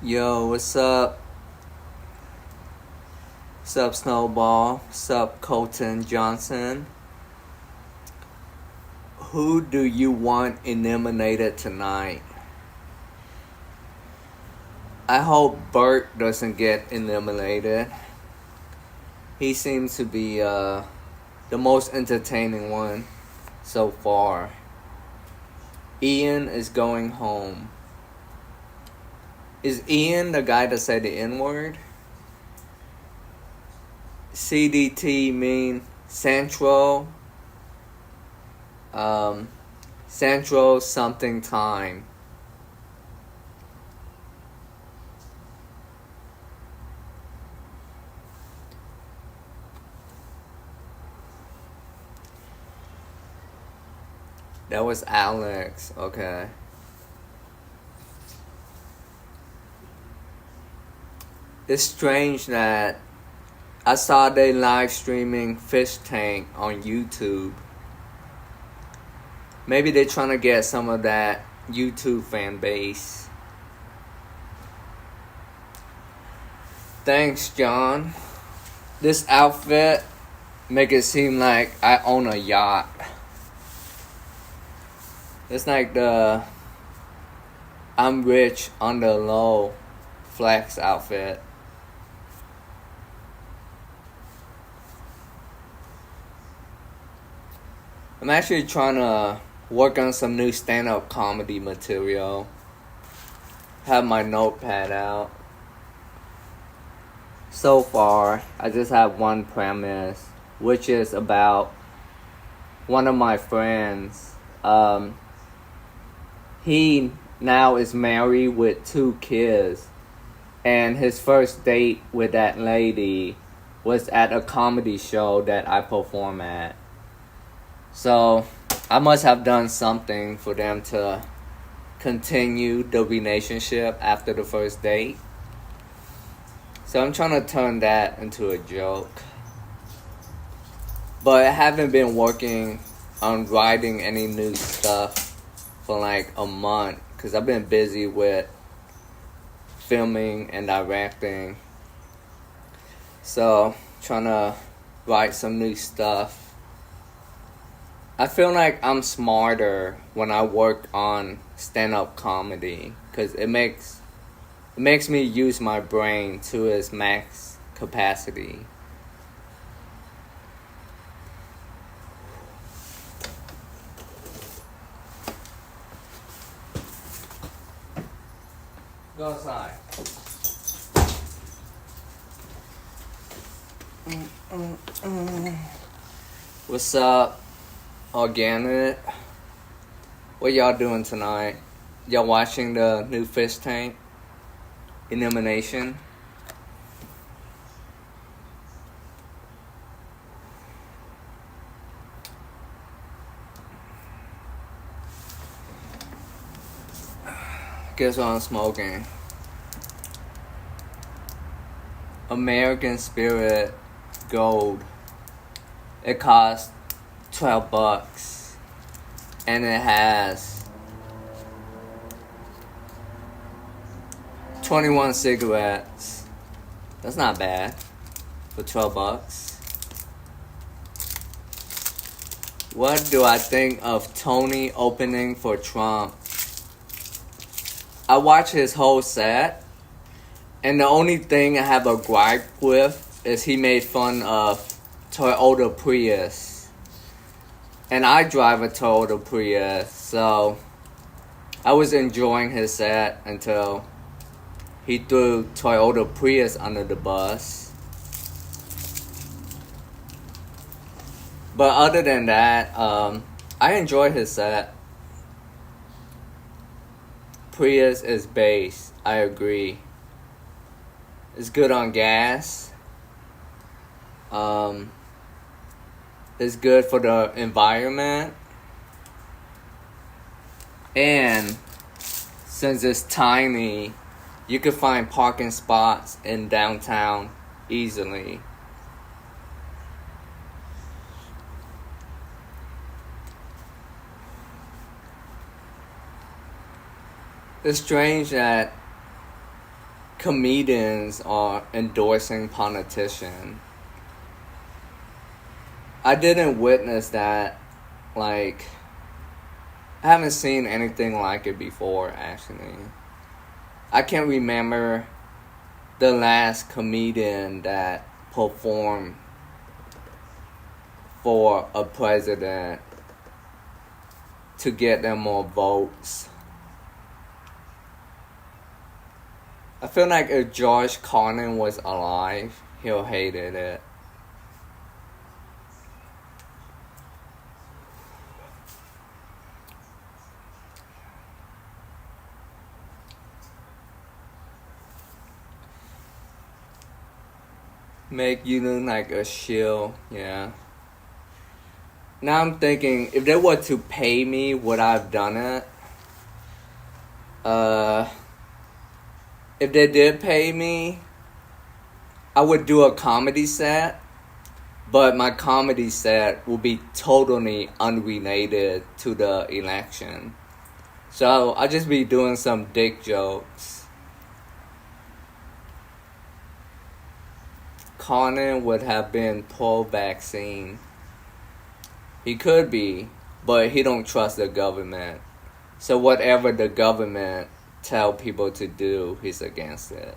Yo, what's up? What's up, Snowball? What's up, Colton Johnson? Who do you want eliminated tonight? I hope Bert doesn't get eliminated. He seems to be the most entertaining one so far. Ian is going home. Is Ian the guy that said the N-word? CDT mean Central Central something time. That was Alex, okay. It's strange that I saw they live streaming Fish Tank on YouTube. Maybe they're trying to get some of that YouTube fan base. Thanks, John. This outfit make it seem like I own a yacht. It's like the I'm rich on the low flex outfit. I'm actually trying to work on some new stand-up comedy material. Have my notepad out. So far, I just have one premise, which is about one of my friends. He now is married with 2 kids, and his first date with that lady was at a comedy show that I perform at. So I must have done something for them to continue the relationship after the first date. So I'm trying to turn that into a joke. But I haven't been working on writing any new stuff for like a month because I've been busy with filming and directing. So trying to write some new stuff. I feel like I'm smarter when I work on stand-up comedy because it makes me use my brain to its max capacity. Go outside. What's up? Organic. What y'all doing tonight? Y'all watching the new Fish Tank elimination? Guess what I'm smoking? American Spirit Gold. It costs $12, and it has 21 cigarettes. That's not bad for $12. What do I think of Tony opening for Trump? I watched his whole set, and the only thing I have a gripe with is he made fun of Toyota Prius. And I drive a Toyota Prius, so I was enjoying his set until he threw Toyota Prius under the bus. But other than that, I enjoy his set. Prius is base, I agree. It's good on gas. It's good for the environment. And since it's tiny, you can find parking spots in downtown easily. It's strange that comedians are endorsing politicians. I didn't witness that. Like, I haven't seen anything like it before, actually. I can't remember the last comedian that performed for a president to get them more votes. I feel like if George Carlin was alive, he'll hated it. Make you look like a shill, yeah. Now I'm thinking, if they were to pay me, would I have done it? If they did pay me, I would do a comedy set, but my comedy set will be totally unrelated to the election. So I'll just be doing some dick jokes. Conan would have been pro-vaccine. He could be, but he don't trust the government. So whatever the government tell people to do, he's against it.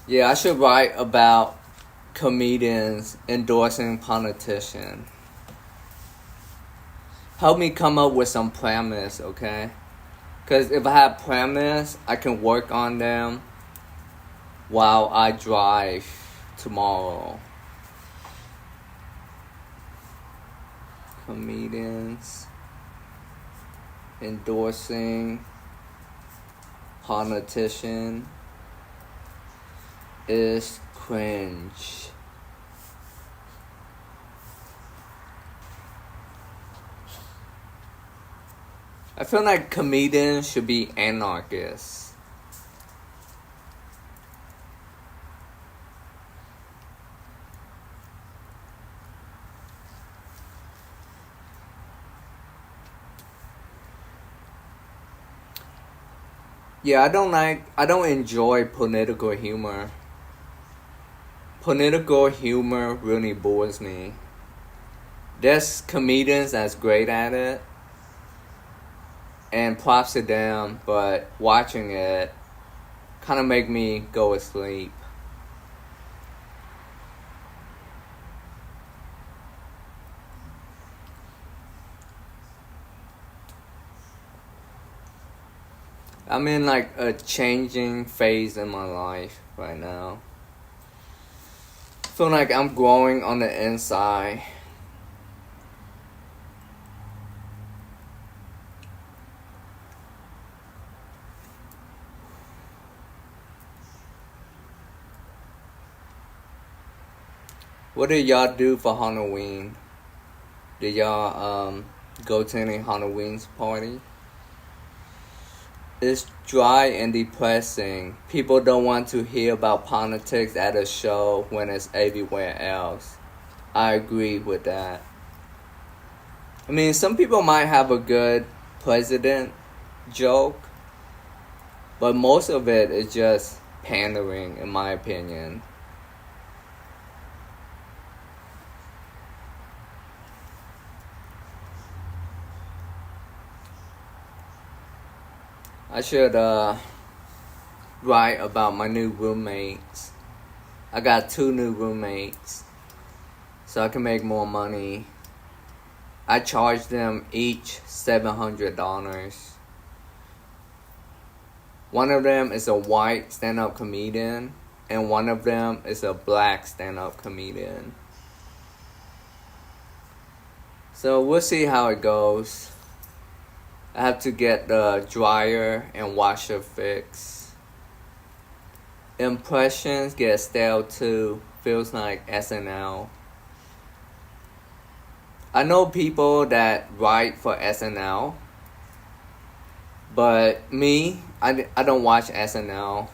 Yeah, I should write about comedians endorsing politicians. Help me come up with some premise, okay? Because if I have premise, I can work on them while I drive tomorrow. Comedians endorsing politician is cringe. I feel like comedians should be anarchists. Yeah, I don't enjoy political humor. Political humor really bores me. There's comedians that's great at it, and props to them, but watching it kind of make me go asleep. I'm in like a changing phase in my life right now. I feel like I'm growing on the inside. What did y'all do for Halloween? Did y'all go to any Halloween party? It's dry and depressing. People don't want to hear about politics at a show when it's everywhere else. I agree with that. I mean, some people might have a good president joke, but most of it is just pandering, in my opinion. I should write about my new roommates. I got 2 new roommates, so I can make more money. I charge them each $700. One of them is a white stand-up comedian, and one of them is a black stand-up comedian. So we'll see how it goes. I have to get the dryer and washer fixed. Impressions get stale too. Feels like SNL. I know people that write for SNL, but me, I don't watch SNL.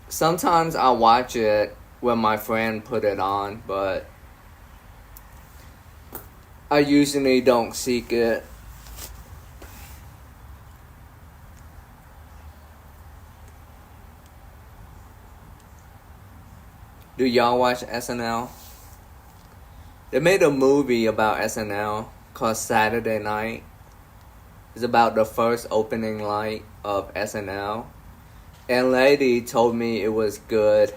Sometimes I watch it when my friend put it on, but I usually don't seek it. Do y'all watch SNL? They made a movie about SNL called Saturday Night. It's about the first opening night of SNL. And lady told me it was good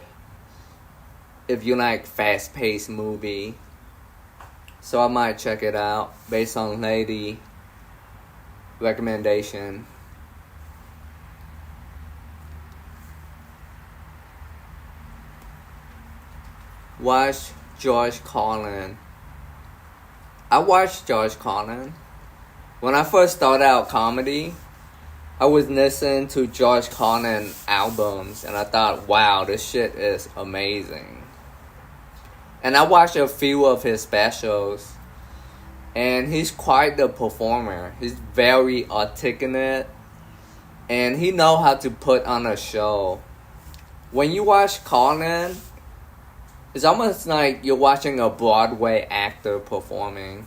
if you like fast-paced movie. So I might check it out based on lady recommendation. Watch George Carlin. I watched George Carlin. When I first started out comedy, I was listening to George Carlin albums and I thought, wow, this shit is amazing. And I watched a few of his specials, and he's quite the performer. He's very articulate, and he knows how to put on a show. When you watch Carlin, it's almost like you're watching a Broadway actor performing.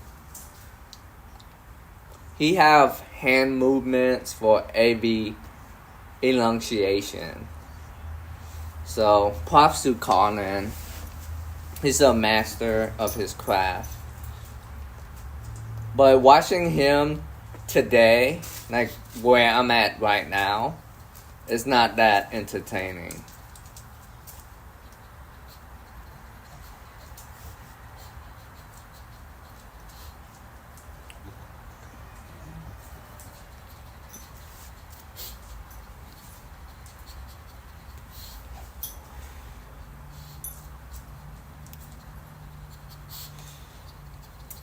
He have hand movements for every enunciation. So, props to Carlin. He's a master of his craft. But watching him today, like where I'm at right now, is not that entertaining.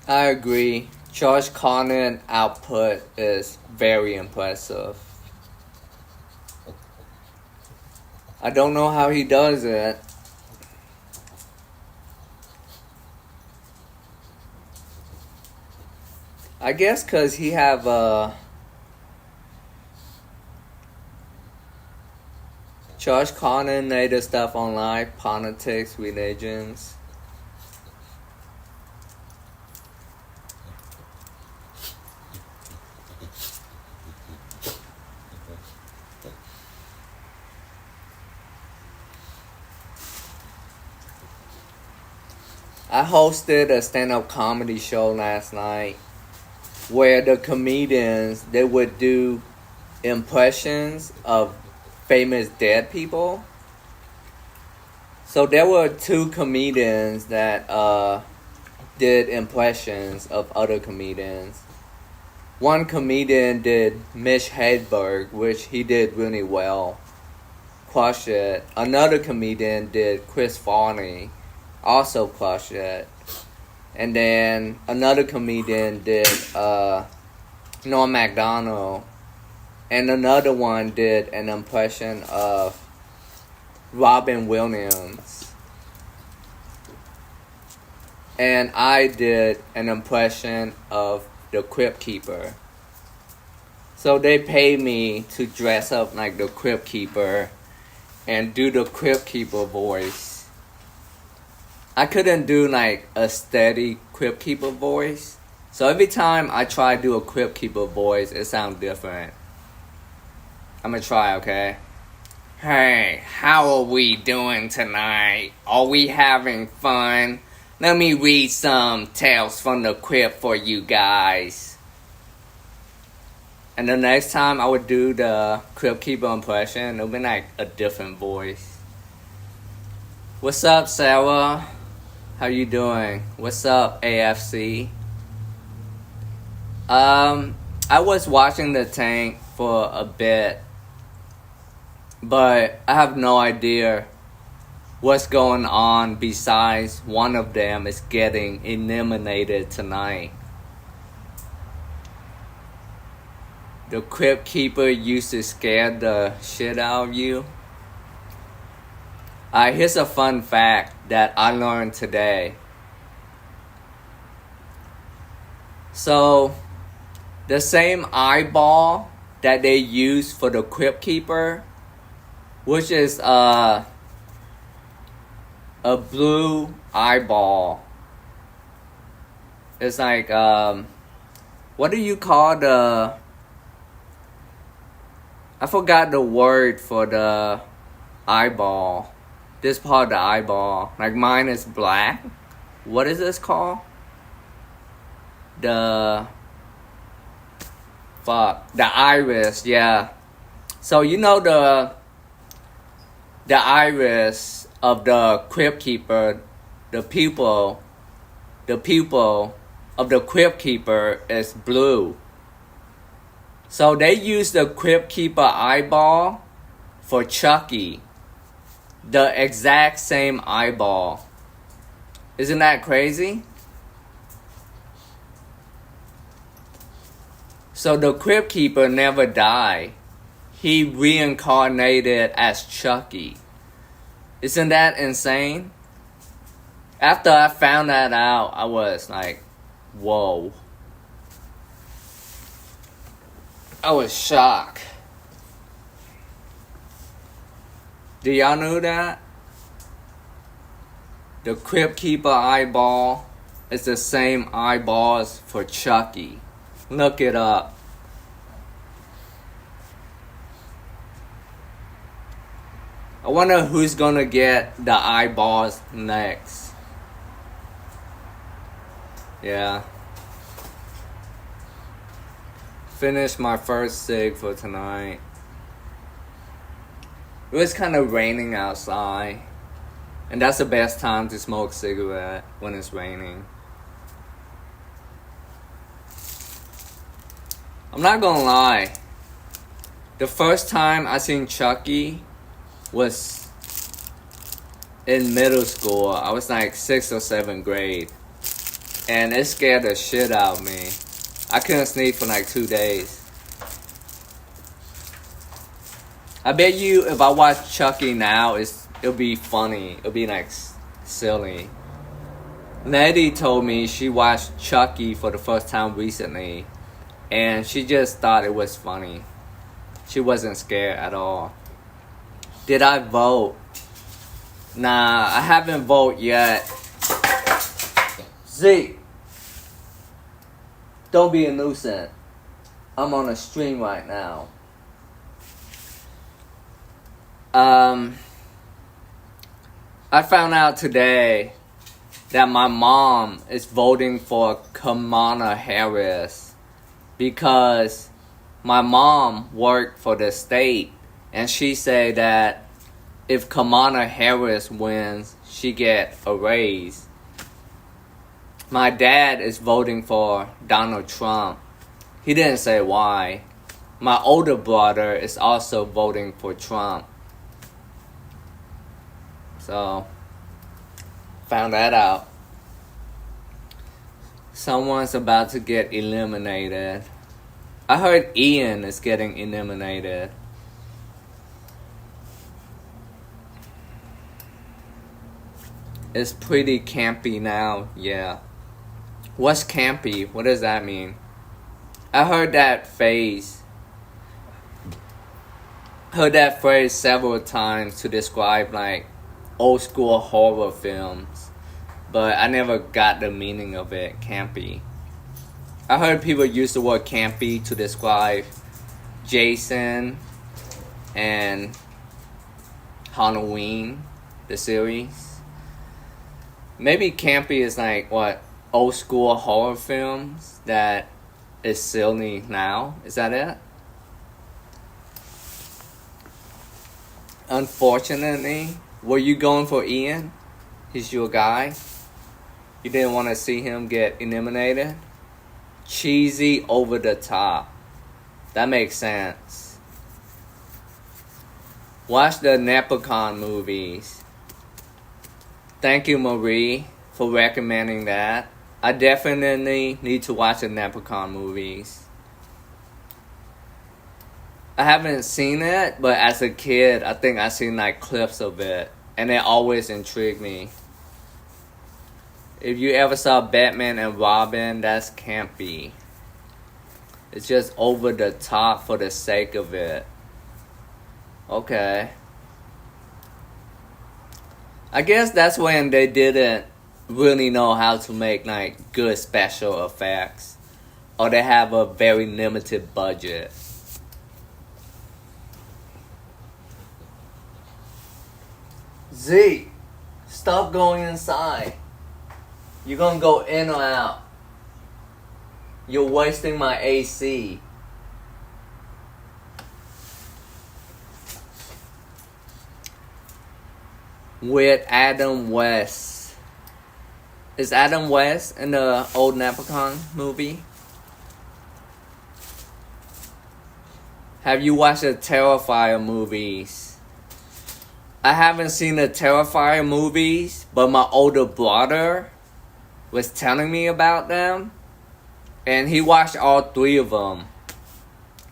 I agree. George Carlin output is very impressive. I don't know how he does it. I guess because he have George Carlin made stuff on life, politics, religions. I hosted a stand-up comedy show last night where the comedians, they would do impressions of famous dead people. So there were 2 comedians that did impressions of other comedians. One comedian did Mitch Hedberg, which he did really well. Crushed it. Another comedian did Chris Farley. Also crushed it. And then another comedian did Norm Macdonald. And another one did an impression of Robin Williams. And I did an impression of the Crypt Keeper. So they paid me to dress up like the Crypt Keeper and do the Crypt Keeper voice. I couldn't do like a steady Crypt Keeper voice. So every time I try to do a Crypt Keeper voice, it sounds different. I'm gonna try, okay? Hey, how are we doing tonight? Are we having fun? Let me read some tales from the crypt for you guys. And the next time I would do the Crypt Keeper impression, it'll be like a different voice. What's up, Sarah? How you doing? What's up, AFC? I was watching The Tank for a bit, but I have no idea what's going on besides one of them is getting eliminated tonight. The Crypt Keeper used to scare the shit out of you. Here's a fun fact that I learned today. So, the same eyeball that they use for the Crypt Keeper, which is a blue eyeball. It's like, what do you call the... I forgot the word for the eyeball. This part of the eyeball. Like mine is black. What is this called? The iris, yeah. So you know the iris of the Crypt Keeper, the pupil of the Crypt Keeper is blue. So they use the Crypt Keeper eyeball for Chucky. The exact same eyeball. Isn't that crazy? So the Crypt Keeper never died. He reincarnated as Chucky. Isn't that insane? After I found that out, I was like, whoa. I was shocked. Do y'all know that? The Crypt Keeper eyeball is the same eyeballs for Chucky. Look it up. I wonder who's gonna get the eyeballs next. Yeah. Finished my first cig for tonight. It was kind of raining outside. And that's the best time to smoke a cigarette, when it's raining. I'm not gonna lie. The first time I seen Chucky was in middle school. I was like 6th or 7th grade. And it scared the shit out of me. I couldn't sleep for like 2 days. I bet you if I watch Chucky now, it'll be funny. It'll be like silly. Nettie told me she watched Chucky for the first time recently. And she just thought it was funny. She wasn't scared at all. Did I vote? Nah, I haven't voted yet. Z, don't be a nuisance. I'm on a stream right now. I found out today that my mom is voting for Kamala Harris because my mom worked for the state and she said that if Kamala Harris wins, she get a raise. My dad is voting for Donald Trump. He didn't say why. My older brother is also voting for Trump. So, found that out. Someone's about to get eliminated. I heard Ian is getting eliminated. It's pretty campy now, yeah. What's campy? What does that mean? I heard that phase heard that phrase several times to describe like old school horror films, but I never got the meaning of it. Campy. I heard people use the word campy to describe Jason and Halloween, the series. Maybe campy is like what old school horror films that is silly now. Is that it? Unfortunately, were you going for Ian? He's your guy. You didn't want to see him get eliminated? Cheesy, over the top. That makes sense. Watch the Leprechaun movies. Thank you, Marie, for recommending that. I definitely need to watch the Leprechaun movies. I haven't seen it, but as a kid, I think I seen like clips of it, and it always intrigued me. If you ever saw Batman and Robin, that's campy. It's just over the top for the sake of it. Okay. I guess that's when they didn't really know how to make like good special effects, or they have a very limited budget. Z, stop going inside. You're gonna go in or out. You're wasting my AC. With Adam West. Is Adam West in the old Leprechaun movie? Have you watched the Terrifier movies? I haven't seen the Terrifier movies, but my older brother was telling me about them, and he watched all 3 of them.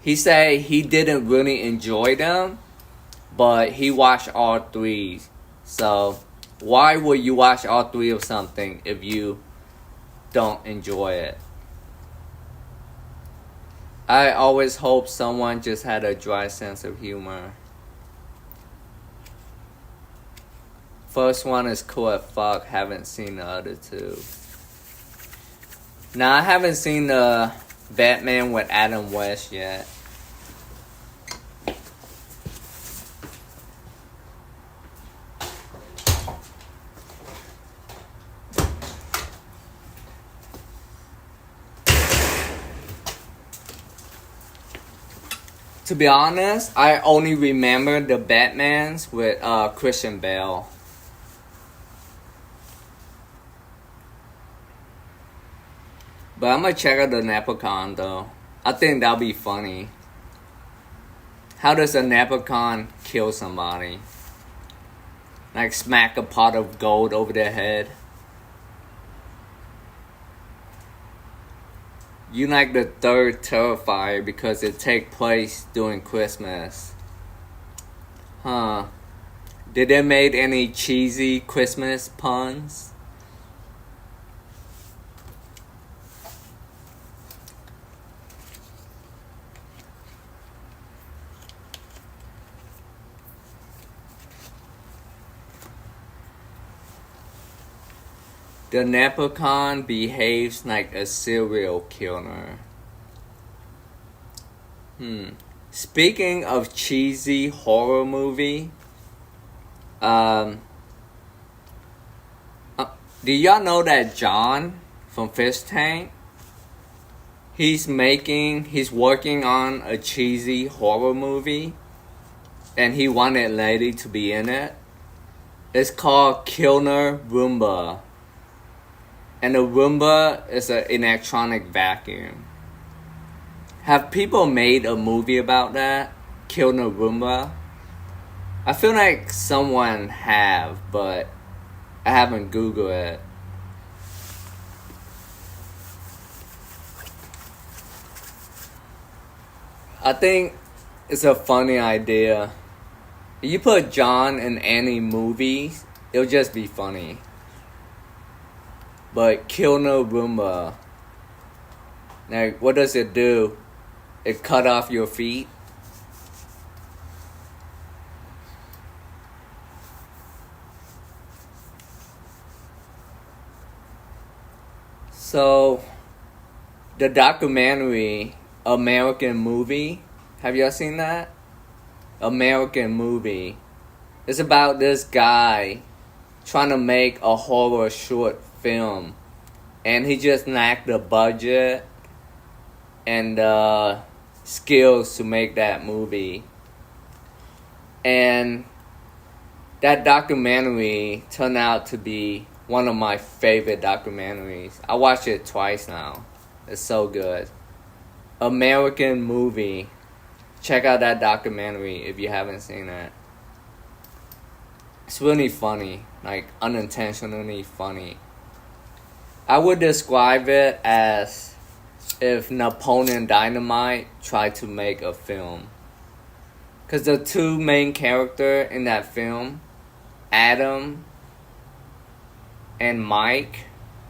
He said he didn't really enjoy them, but he watched all 3. So why would you watch all 3 of something if you don't enjoy it? I always hope someone just had a dry sense of humor. First one is cool as fuck. Haven't seen the other 2. Now I haven't seen the Batman with Adam West yet. To be honest, I only remember the Batmans with Christian Bale. But I'm gonna check out the Leprechaun though. I think that'll be funny. How does a Leprechaun kill somebody? Like smack a pot of gold over their head? You like the 3rd Terrifier because it takes place during Christmas. Huh. Did they make any cheesy Christmas puns? The Leprechaun behaves like a serial killer. Speaking of cheesy horror movie, do y'all know that John from Fish Tank? He's working on a cheesy horror movie, and he wanted Lady to be in it. It's called Killer Roomba. And a Roomba is an electronic vacuum. Have people made a movie about that? Killer Roomba? I feel like someone have, but I haven't Googled it. I think it's a funny idea. If you put John in any movies, it'll just be funny. But Killer Roomba, like, what does it do? It cut off your feet? So, the documentary American Movie, have y'all seen that? American Movie. It's about this guy trying to make a horror short film. And he just lacked the budget and skills to make that movie. And that documentary turned out to be one of my favorite documentaries. I watched it twice now. It's so good. American Movie. Check out that documentary if you haven't seen it. It's really funny, like unintentionally funny. I would describe it as if Napoleon Dynamite tried to make a film. Because the two main characters in that film, Adam and Mike,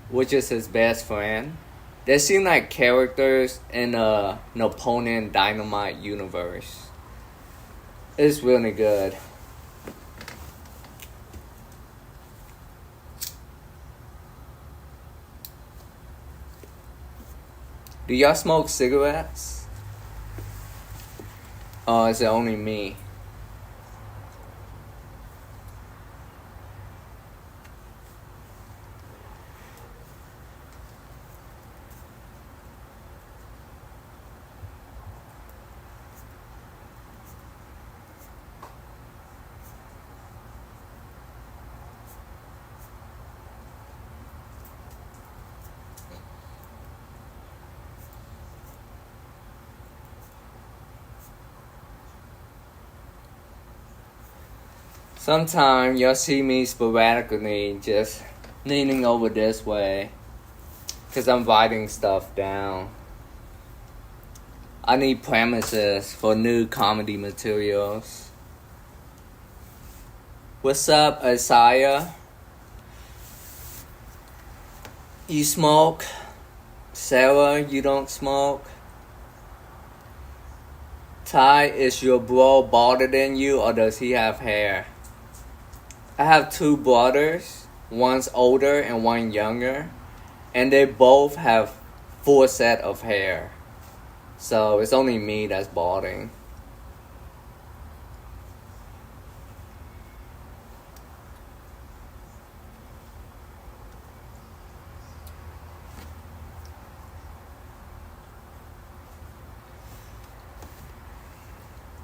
which is his best friend, they seem like characters in a Napoleon Dynamite universe. It's really good. Do y'all smoke cigarettes? Or is it only me? Sometimes you'll see me sporadically just leaning over this way because I'm writing stuff down. I need premises for new comedy materials. What's up, Isaiah? You smoke? Sarah, you don't smoke? Ty, is your bro balder than you or does he have hair? I have two brothers, one's older and one younger, and they both have full set of hair. So it's only me that's balding.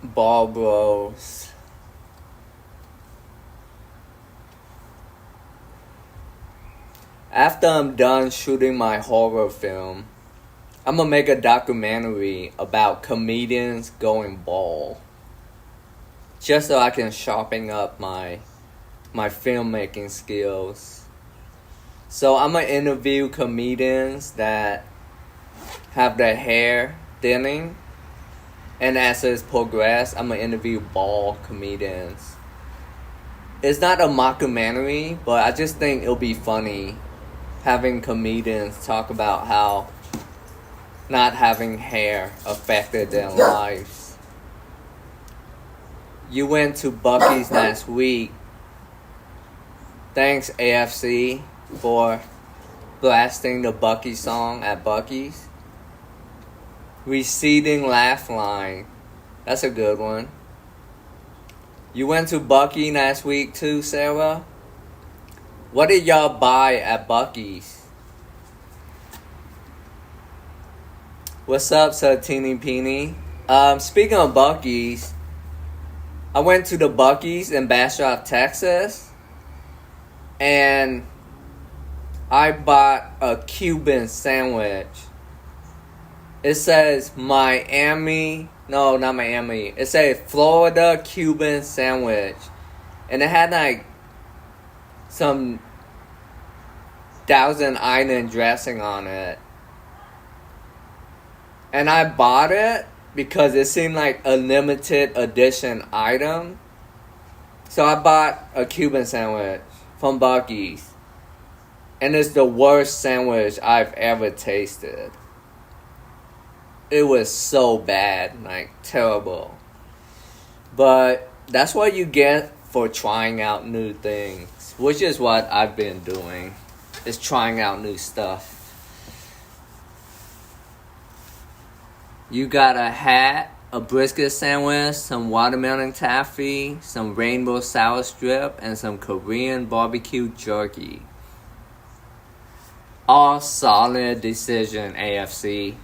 Bald bros. After I'm done shooting my horror film, I'm gonna make a documentary about comedians going bald. Just so I can sharpen up my filmmaking skills. So I'm gonna interview comedians that have their hair thinning. And as it's progressed, I'm gonna interview bald comedians. It's not a mockumentary, but I just think it'll be funny having comedians talk about how not having hair affected their lives. You went to Buc-ee's last week. Thanks, AFC, for blasting the Buc-ee song at Buc-ee's. Receding laugh line. That's a good one. You went to Buc-ee last week too, Sarah? What did y'all buy at Buc-ee's? What's up, Satini Peeny? Speaking of Buc-ee's, I went to the Buc-ee's in Bastrop, Texas, and I bought a Cuban sandwich. It says Miami, no, not Miami. It says Florida Cuban sandwich. And it had like some Thousand Island dressing on it. And I bought it because it seemed like a limited edition item. So I bought a Cuban sandwich from Buc-ee's. And it's the worst sandwich I've ever tasted. It was so bad, like terrible. But that's what you get for trying out new things, which is what I've been doing, is trying out new stuff. You got a hat, a brisket sandwich, some watermelon taffy, some rainbow sour strip, and some Korean barbecue jerky. All solid decision, AFC.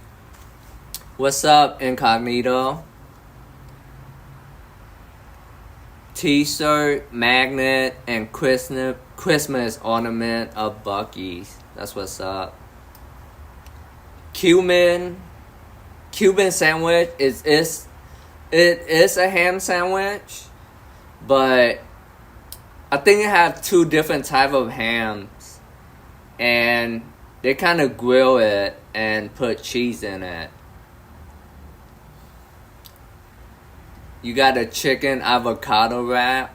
What's up, Incognito? T-shirt, magnet, and Christmas ornament of Buc-ee's. That's what's up. Cuban sandwich it is a ham sandwich, but I think it have two different type of hams, and they kind of grill it and put cheese in it. You got a chicken avocado wrap.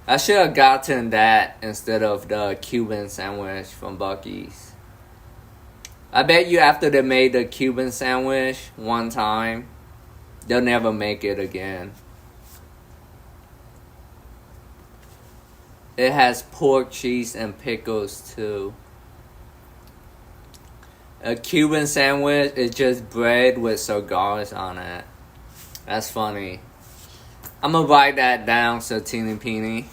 I should have gotten that instead of the Cuban sandwich from Buc-ee's. I bet you after they made the Cuban sandwich one time, they'll never make it again. It has pork, cheese, and pickles too. A Cuban sandwich is just bread with cigars on it. That's funny. I'm gonna write that down, so Teeny Peeny.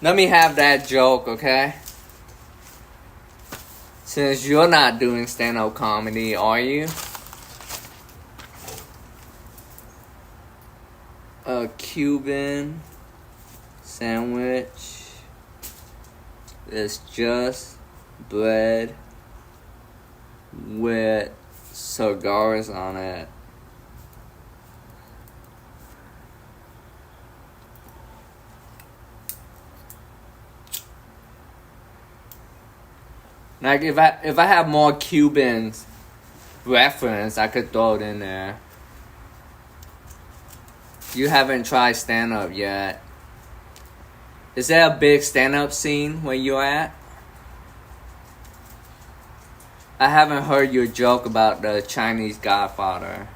Let me have that joke, okay? Since you're not doing stand-up comedy, are you? A Cuban sandwich is just bread with cigars on it. Like if I have more Cubans reference, I could throw it in there. You haven't tried stand-up yet. Is there a big stand-up scene where you're at? I haven't heard your joke about the Chinese Godfather.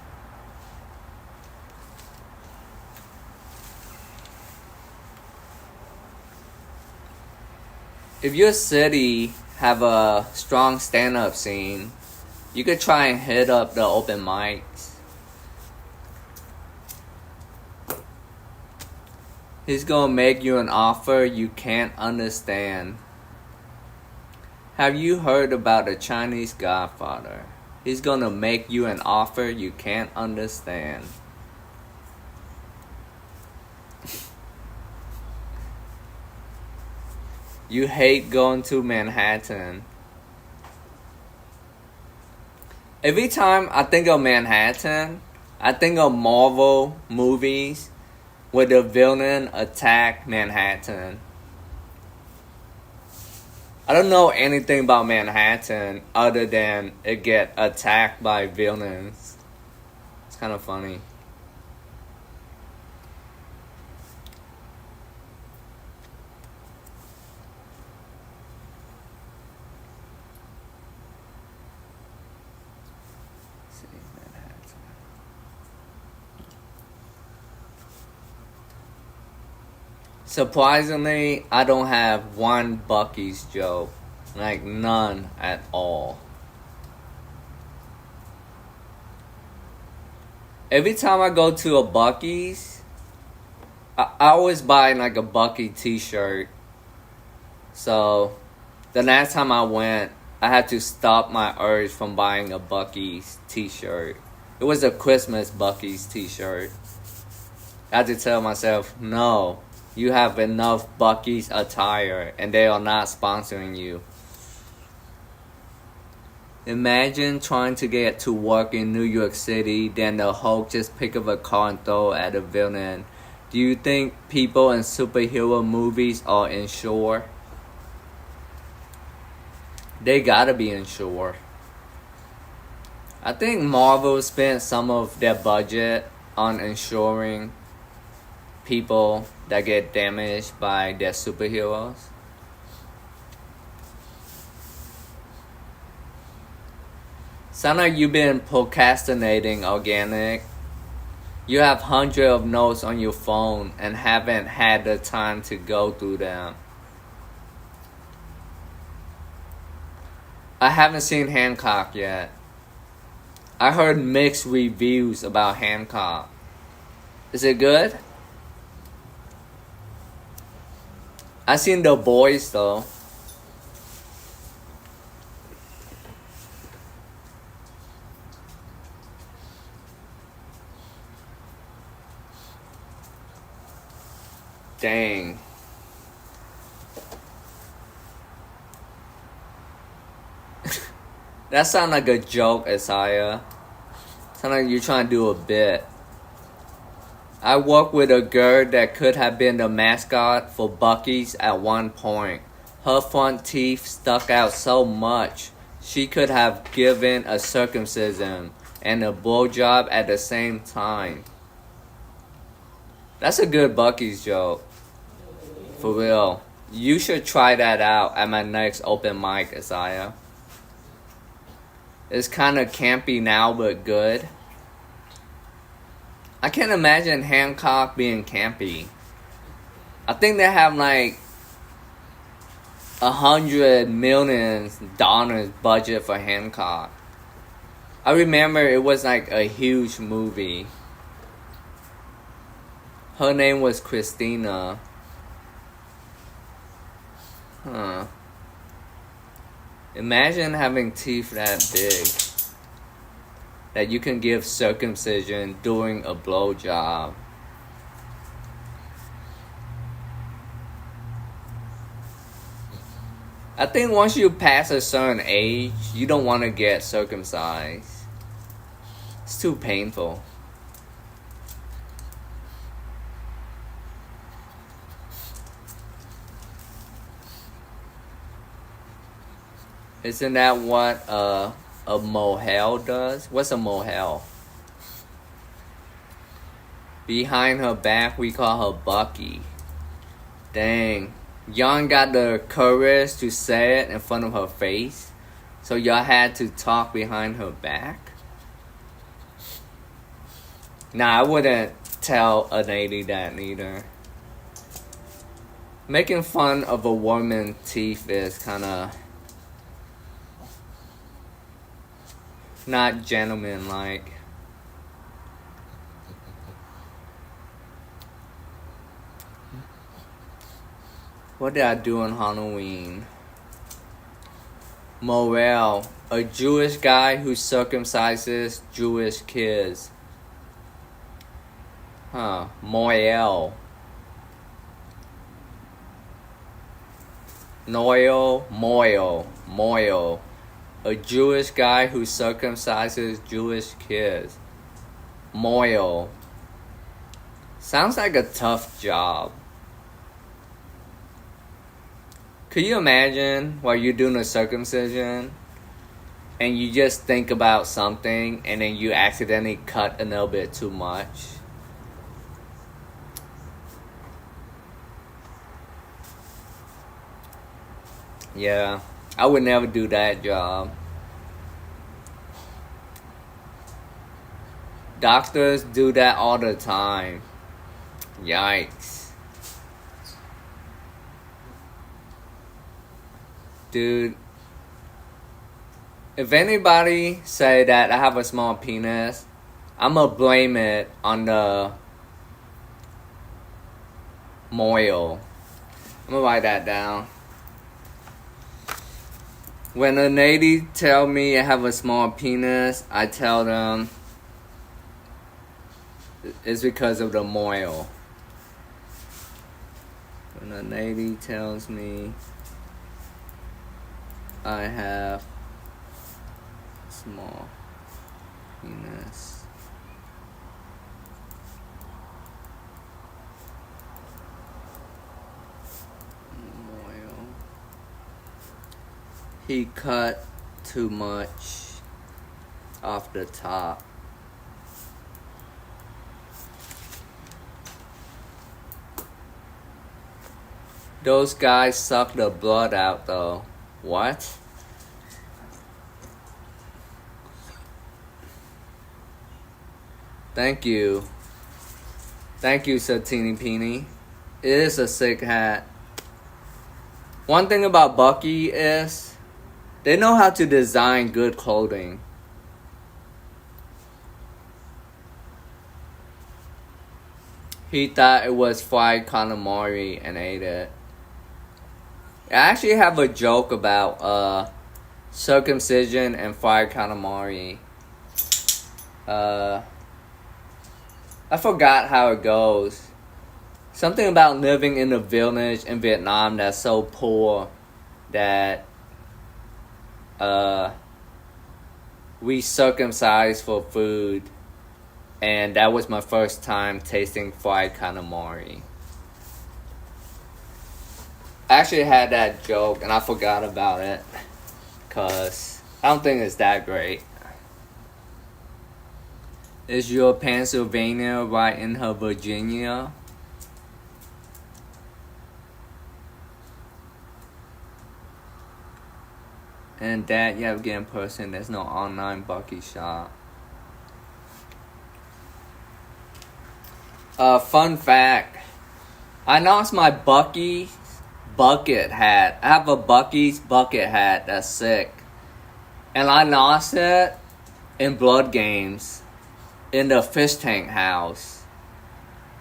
If your city have a strong stand-up scene, you could try and hit up the open mics. He's gonna make you an offer you can't understand. Have you heard about the Chinese Godfather? He's gonna make you an offer you can't understand. You hate going to Manhattan. Every time I think of Manhattan, I think of Marvel movies where the villain attack Manhattan. I don't know anything about Manhattan other than it get attacked by villains. It's kind of funny. Surprisingly, I don't have one Buc-ee's joke. Like, none at all. Every time I go to a Buc-ee's, I always buy like a Buc-ee t-shirt. So, the last time I went, I had to stop my urge from buying a Buc-ee's t-shirt. It was a Christmas Buc-ee's t-shirt. I had to tell myself, no. You have enough Buc-ee's attire and they are not sponsoring you. Imagine trying to get to work in New York City, then the Hulk just pick up a car and throw at a villain. Do you think people in superhero movies are insured? They gotta be insured. I think Marvel spent some of their budget on insuring people that get damaged by their superheroes. Sound like you've been procrastinating, Organic. You have hundreds of notes on your phone and haven't had the time to go through them. I haven't seen Hancock yet. I heard mixed reviews about Hancock. Is it good? I seen The Boys though. Dang. That sound like a joke, Isaiah. Sound like you're trying to do a bit. I worked with a girl that could have been the mascot for Buc-ee's at one point. Her front teeth stuck out so much, she could have given a circumcision and a blowjob at the same time. That's a good Buc-ee's joke. For real. You should try that out at my next open mic, Isaiah. It's kind of campy now, but good. I can't imagine Hancock being campy. I think they have like $100 million budget for Hancock. I remember it was like a huge movie. Her name was Christina. Huh. Imagine having teeth that big that you can give circumcision during a blowjob. I think once you pass a certain age, you don't want to get circumcised. It's too painful. Isn't that what a mohel does? What's a mohel? Behind her back, we call her Bucky. Dang. Y'all got the courage to say it in front of her face? So y'all had to talk behind her back? Nah, I wouldn't tell a lady that neither. Making fun of a woman's teeth is kinda not gentleman-like. What did I do on Halloween? Morel, a Jewish guy who circumcises Jewish kids. Moel. Moel. A Jewish guy who circumcises Jewish kids. Moel. Sounds like a tough job. Could you imagine while you're doing a circumcision and you just think about something and then you accidentally cut a little bit too much? Yeah, I would never do that job. Doctors do that all the time. Yikes. Dude, if anybody say that I have a small penis, I'ma blame it on the moil. I'm gonna write that down. When a lady tell me I have a small penis, I tell them it's because of the moil. When a lady tells me I have small penis, moil. He cut too much off the top. Those guys suck the blood out though. What? Thank you. Thank you, Satini Peeny. It is a sick hat. One thing about Bucky is They know how to design good clothing. He thought it was fried calamari and ate it. I actually have a joke about circumcision and fried calamari. I forgot how it goes. Something about living in a village in Vietnam that's so poor that we circumcise for food. And that was my first time tasting fried calamari. I actually had that joke and I forgot about it. Because I don't think it's that great. Is your Pennsylvania right in her Virginia? And that yet again person, there's no online Bucky shop. Fun fact. I lost my Bucky's bucket hat. I have a Bucky's bucket hat that's sick. And I lost it in Blood Games. In the fish tank house.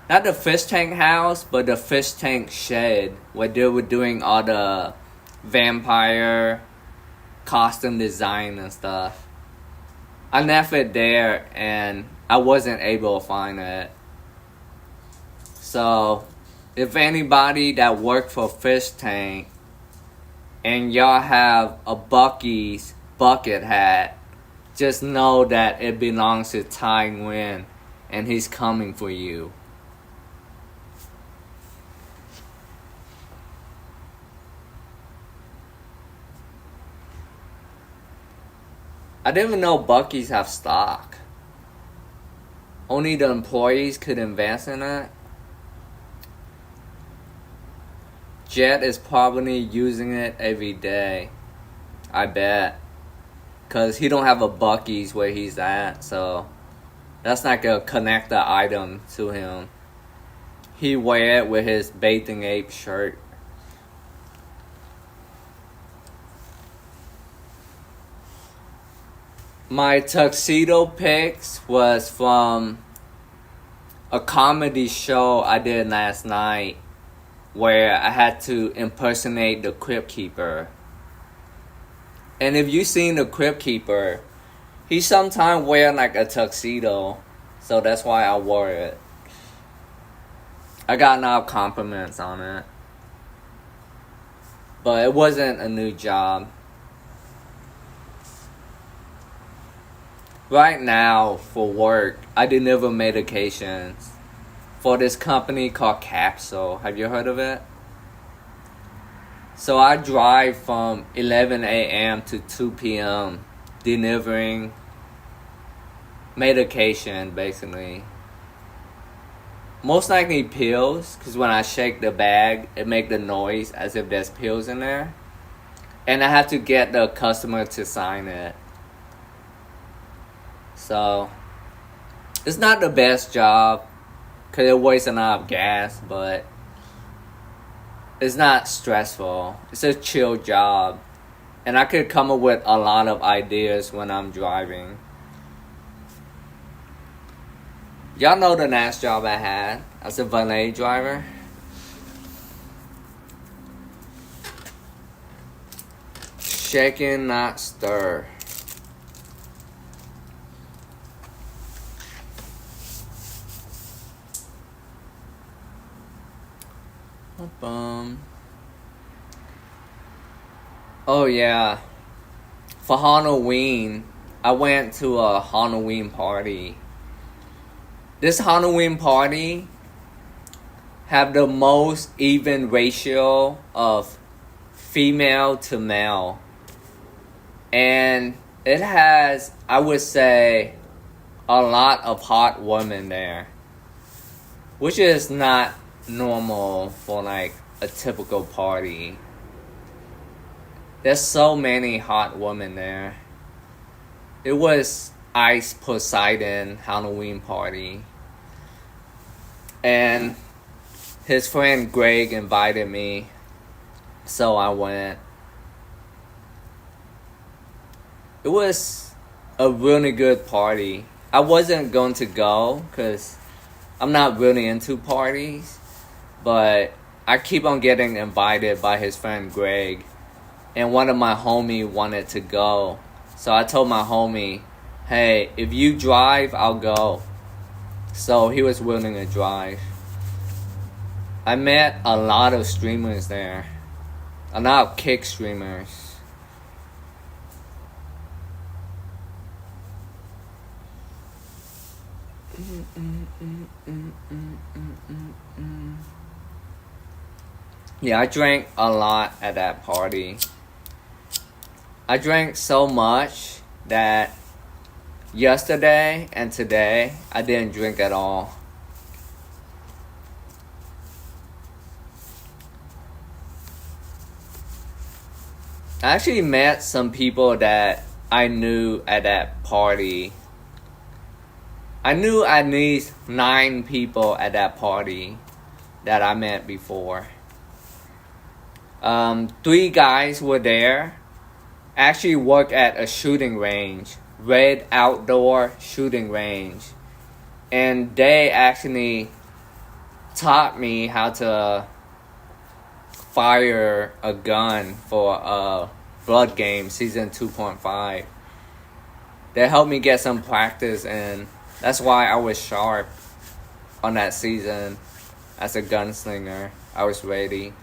Not the fish tank house, but the fish tank shed. Where they were doing all the vampire costume design and stuff. I left it there and I wasn't able to find it. So, if anybody that worked for Fish Tank and y'all have a Bucky's bucket hat, just know that it belongs to Tai Nguyen and he's coming for you. I didn't even know Bucky's have stock. Only the employees could invest in it. Jet is probably using it every day. I bet. Because he don't have a Bucky's where he's at. So that's not going to connect the item to him. He wear it with his Bathing Ape shirt. My tuxedo pics was from a comedy show I did last night where I had to impersonate the Crypt Keeper. And if you've seen the Crypt Keeper, he sometimes wear like a tuxedo. So that's why I wore it. I got enough compliments on it. But it wasn't a new job. Right now, for work, I deliver medications for this company called Capsule. Have you heard of it? So I drive from 11 a.m. to 2 p.m. delivering medication, basically. Most likely pills, because when I shake the bag, it makes the noise as if there's pills in there. And I have to get the customer to sign it. So, it's not the best job, because it wastes a lot of gas, but it's not stressful. It's a chill job. And I could come up with a lot of ideas when I'm driving. Y'all know the last job I had as a valet driver? Shaken, not stir. Oh yeah, for Halloween, I went to a Halloween party. This Halloween party have the most even ratio of female to male. And it has, I would say, a lot of hot women there. Which is not normal for like a typical party. There's so many hot women there. It was Ice Poseidon Halloween party. And his friend Greg invited me. So I went. It was a really good party. I wasn't going to go because I'm not really into parties, but I keep on getting invited by his friend Greg, and one of my homie wanted to go. So I told my homie, hey, if you drive, I'll go. So he was willing to drive. I met a lot of streamers there. A lot of kick streamers. Yeah, I drank a lot at that party. I drank so much that yesterday and today I didn't drink at all. I actually met some people that I knew at that party. I knew at least 9 people at that party that I met before. 3 guys were there. Actually work at a shooting range, Red Outdoor Shooting Range, and they actually taught me how to fire a gun for Blood Game Season 2.5. They helped me get some practice, and that's why I was sharp on that season as a gunslinger. I was ready.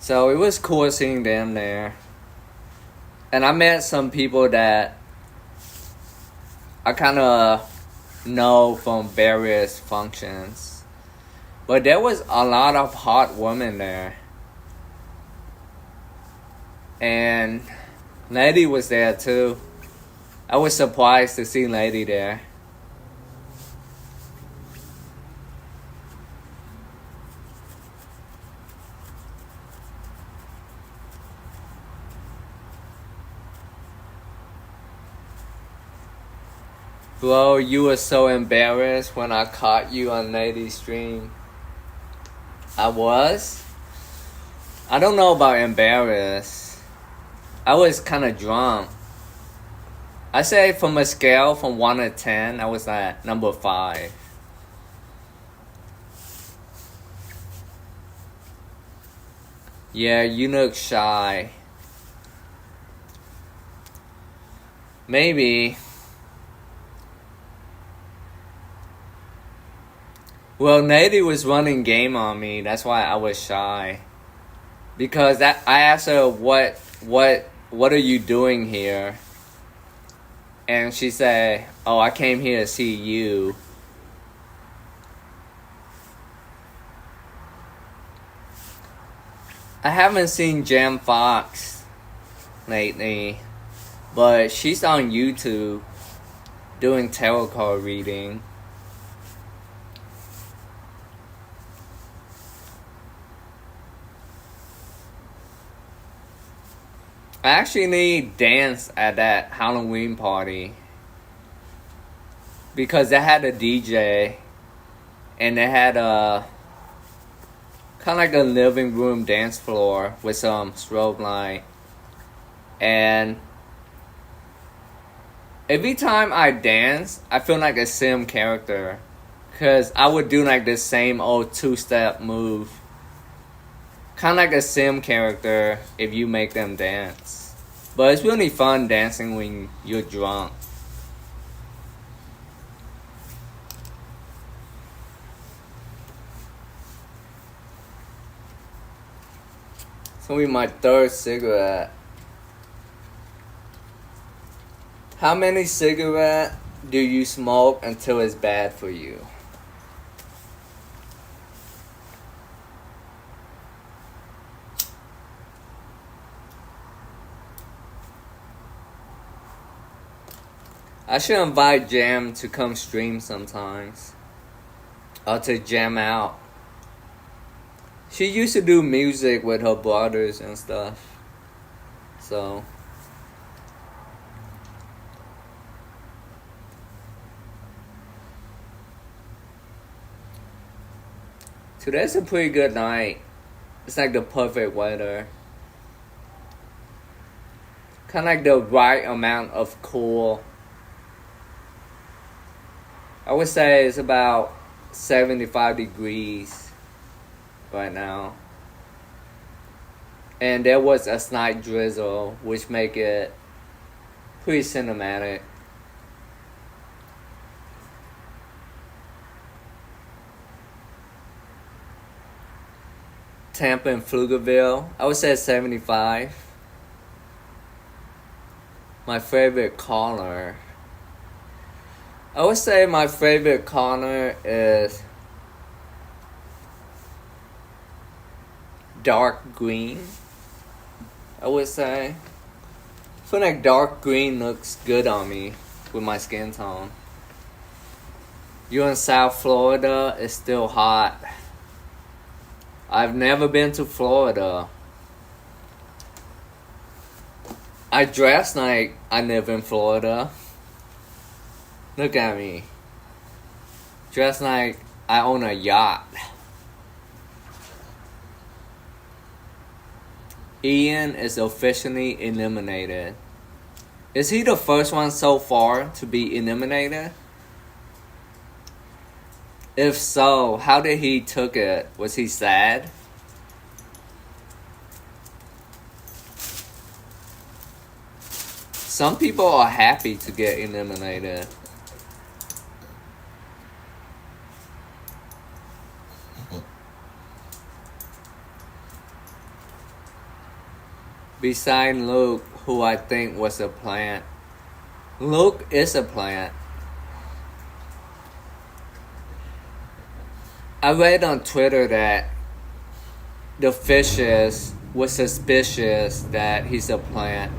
So it was cool seeing them there. And I met some people that I kind of know from various functions. But there was a lot of hot women there. And Lady was there too. I was surprised to see Lady there. Bro, you were so embarrassed when I caught you on Lady's stream. I was? I don't know about embarrassed. I was kind of drunk. I say from a scale from 1 to 10, I was at number 5. Yeah, you look shy. Maybe. Well, Nady was running game on me. That's why I was shy. Because I asked her, what are you doing here? And she said, oh, I came here to see you. I haven't seen Jam Fox lately, but she's on YouTube doing tarot card reading. I actually danced at that Halloween party because they had a DJ and they had a kind of like a living room dance floor with some strobe light. And every time I dance, I feel like a sim character because I would do like the same old 2-step move. Kind of like a sim character if you make them dance. But it's really fun dancing when you're drunk. It's gonna be my 3rd cigarette. How many cigarettes do you smoke until it's bad for you? I should invite Jam to come stream sometimes. Or to jam out. She used to do music with her brothers and stuff. So. Today's a pretty good night. It's like the perfect weather. Kind of like the right amount of cool. I would say it's about 75 degrees right now. And there was a slight drizzle, which make it pretty cinematic. Tampa and Pflugerville, I would say 75. My favorite color, I would say my favorite color is dark green. I would say. I feel like dark green looks good on me with my skin tone. You're in South Florida, it's still hot. I've never been to Florida. I dress like I live in Florida. Look at me. Dress like I own a yacht. Ian is officially eliminated. Is he the first one so far to be eliminated? If so, how did he took it? Was he sad? Some people are happy to get eliminated. Besides Luke, who I think was a plant. Luke is a plant. I read on Twitter that the fishes were suspicious that he's a plant.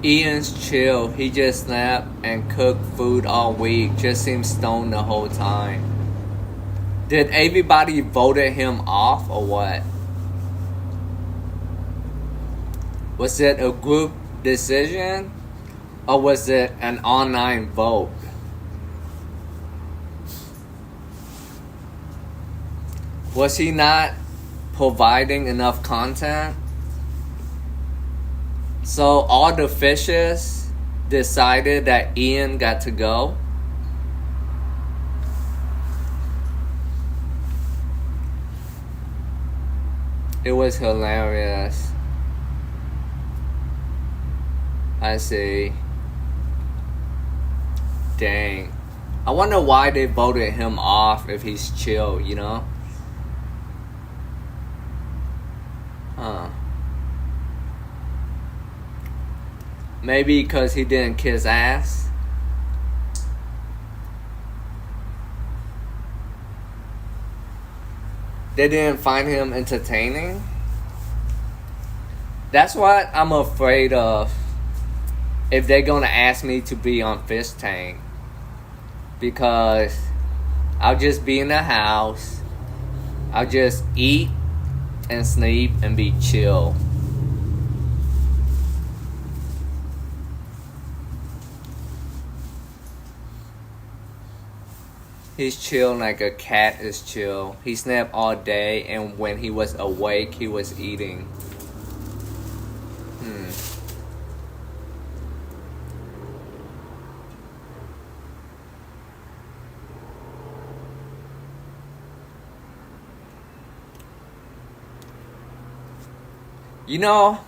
Ian's chill. He just slept and cooked food all week. Just seemed stoned the whole time. Did everybody voted him off or what? Was it a group decision or was it an online vote? Was he not providing enough content? So all the fishes decided that Ian got to go? It was hilarious. I see. Dang. I wonder why they voted him off if he's chill, you know? Huh. Maybe because he didn't kiss ass? They didn't find him entertaining? That's what I'm afraid of if they're gonna ask me to be on Fish Tank. Because I'll just be in the house. I'll just eat and sleep and be chill. He's chill like a cat is chill. He slept all day and when he was awake, he was eating. You know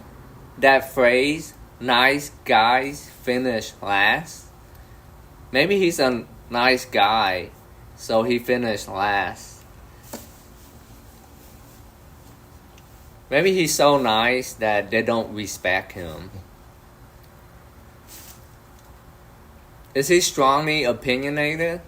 that phrase, nice guys finish last? Maybe he's a nice guy, so he finished last. Maybe he's so nice that they don't respect him. Is he strongly opinionated?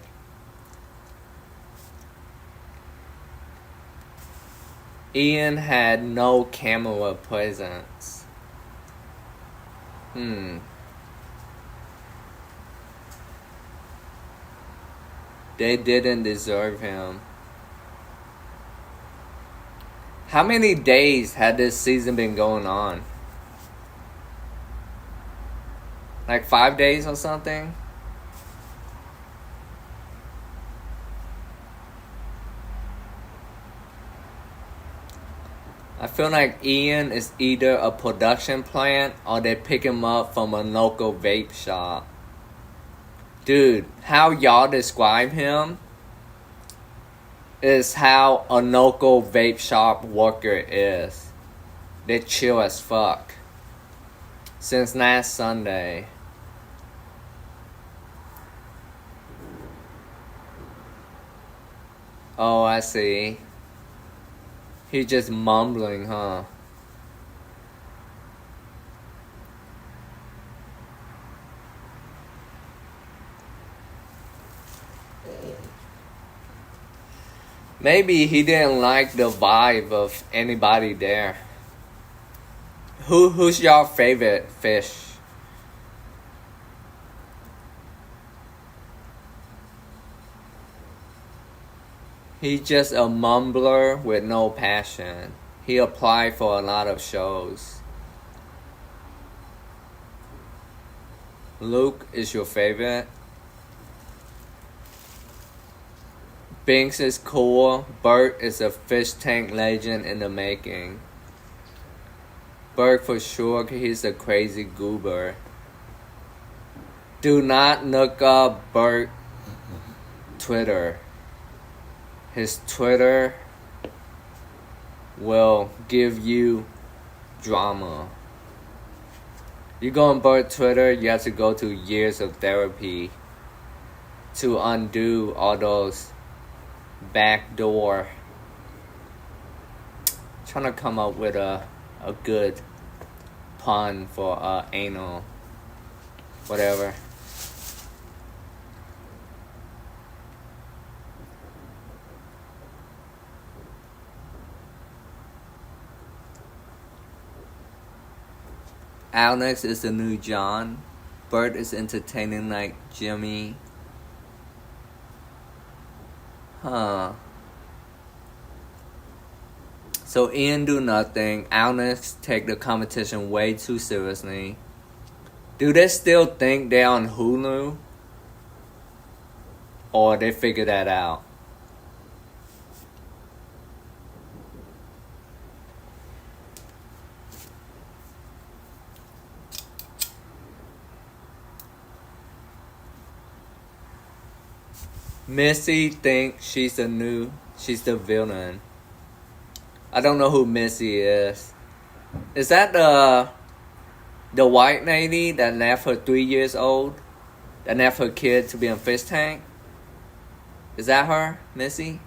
Ian had no camera presence. They didn't deserve him. How many days had this season been going on? Like 5 days or something? I feel like Ian is either a production plant or they pick him up from a local vape shop. Dude, how y'all describe him is how a local vape shop worker is. They chill as fuck. Since last Sunday. Oh, I see. He's just mumbling, huh? Maybe he didn't like the vibe of anybody there. Who's your favorite fish? He's just a mumbler with no passion. He applied for a lot of shows. Luke is your favorite? Binks is cool. Bert is a fish tank legend in the making. Bert for sure, he's a crazy goober. Do not look up Bert Twitter. His Twitter will give you drama. You go on Bert Twitter, you have to go to years of therapy to undo all those backdoor. Trying to come up with a good pun for anal. Whatever. Alex is the new John. Bert is entertaining like Jimmy. Huh. So Ian do nothing. Alex take the competition way too seriously. Do they still think they're on Hulu? Or they figure that out? Missy thinks she's the villain. I don't know who Missy is. Is that the white lady that left her 3 years old? That left her kid to be in a fish tank? Is that her, Missy?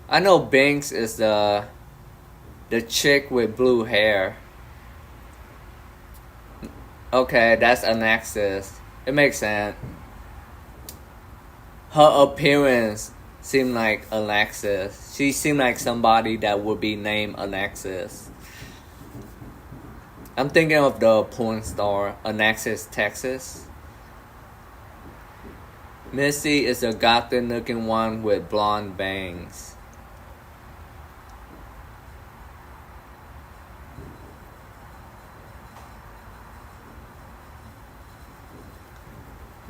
I know Binks is the chick with blue hair. Okay, that's Alexis. It makes sense. Her appearance seemed like Alexis. She seemed like somebody that would be named Alexis. I'm thinking of the porn star Alexis Texas. Missy is a gothic looking one with blonde bangs.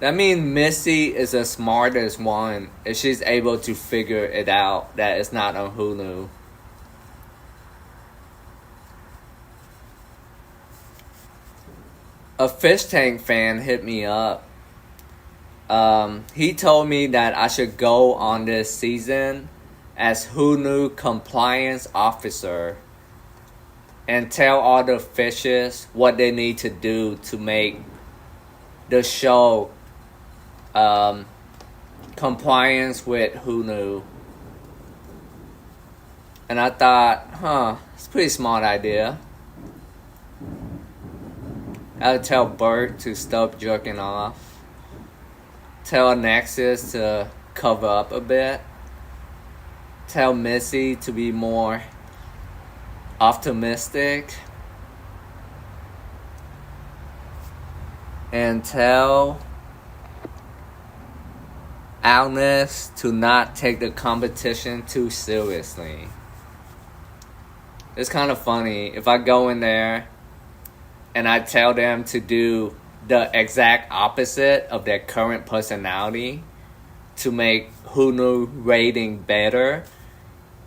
That means Missy is the smartest one if she's able to figure it out that it's not on Hulu. A fish tank fan hit me up. He told me that I should go on this season as Hulu compliance officer and tell all the fishes what they need to do to make the show compliance with Hulu. And I thought, it's a pretty smart idea. I would tell Bert to stop jerking off. Tell Nexus to cover up a bit. Tell Missy to be more optimistic. And tell Alex to not take the competition too seriously. It's kind of funny if I go in there and I tell them to do the exact opposite of their current personality, to make Hulu rating better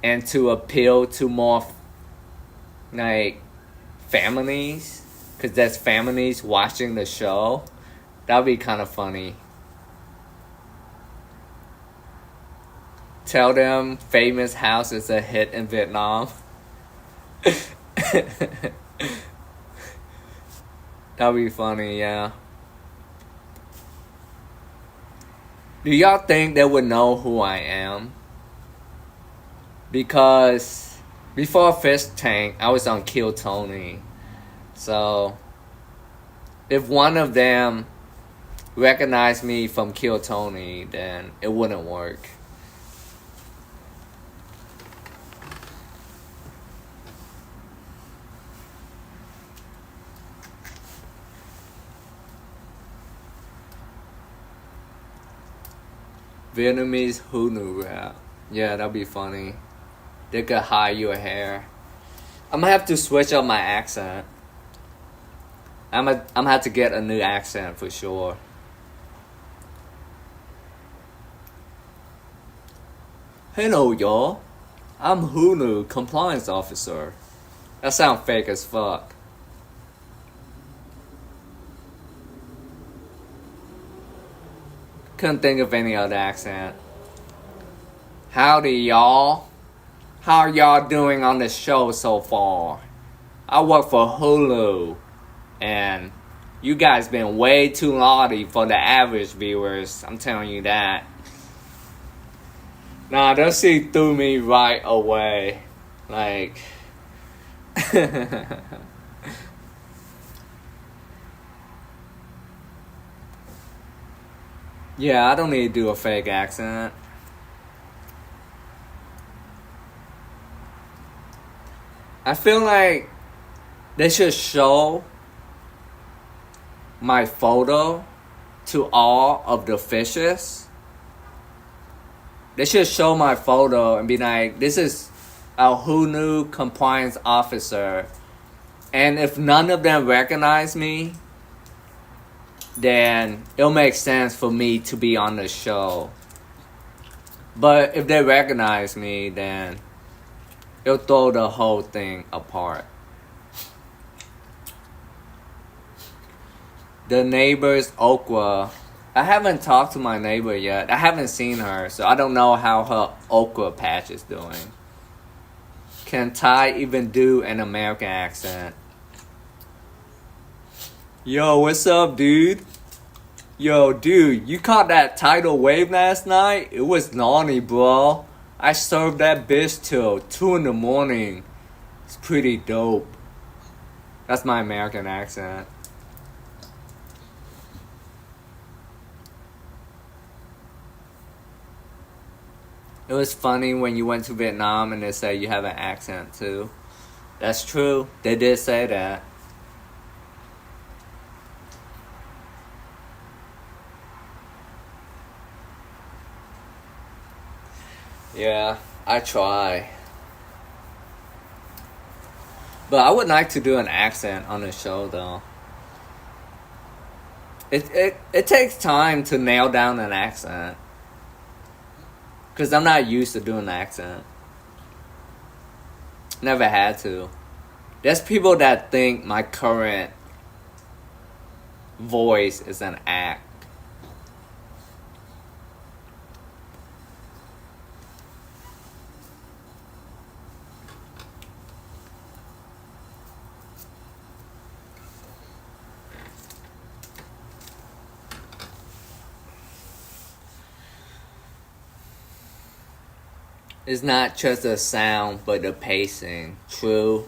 and to appeal to more like families, because there's families watching the show. That'd be kind of funny. Tell them Famous House is a hit in Vietnam. That'd be funny, yeah. Do y'all think they would know who I am? Because before Fish Tank, I was on Kill Tony. So, if one of them recognized me from Kill Tony, then it wouldn't work. Vietnamese Hulu rap. Yeah, that'd be funny. They could hide your hair. I'm gonna have to switch up my accent. I'm gonna have to get a new accent for sure. Hello, y'all. I'm Hulu compliance officer. That sounds fake as fuck. Couldn't think of any other accent. Howdy, y'all. How are y'all doing on the show so far? I work for Hulu, and you guys been way too naughty for the average viewers. I'm telling you that. Nah, they'll see through me right away. Like... Yeah, I don't need to do a fake accent. I feel like they should show my photo to all of the fishes. They should show my photo and be like, this is a Hulu compliance officer. And if none of them recognize me, then it'll make sense for me to be on the show. But if they recognize me, then it'll throw the whole thing apart. The neighbor's okra. I haven't talked to my neighbor yet. I haven't seen her, so I don't know how her okra patch is doing. Can Ty even do an American accent? Yo, what's up, dude? Yo, dude, you caught that tidal wave last night? It was naughty, bro. I served that bitch till 2 in the morning. It's pretty dope. That's my American accent. It was funny when you went to Vietnam and they said you have an accent too. That's true. They did say that. Yeah, I try. But I would like to do an accent on the show though. It takes time to nail down an accent. Because I'm not used to doing an accent. Never had to. There's people that think my current voice is an act. It's not just the sound, but the pacing. True.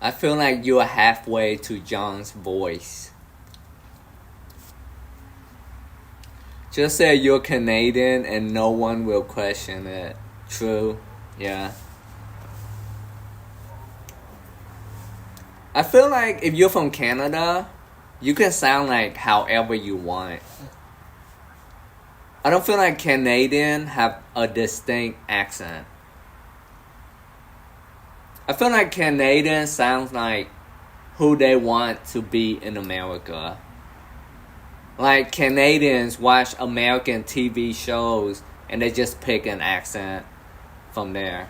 I feel like you're halfway to John's voice. Just say you're Canadian and no one will question it. True. Yeah. I feel like if you're from Canada, you can sound like however you want. I don't feel like Canadians have a distinct accent. I feel like Canadians sound like who they want to be in America. Like Canadians watch American TV shows and they just pick an accent from there.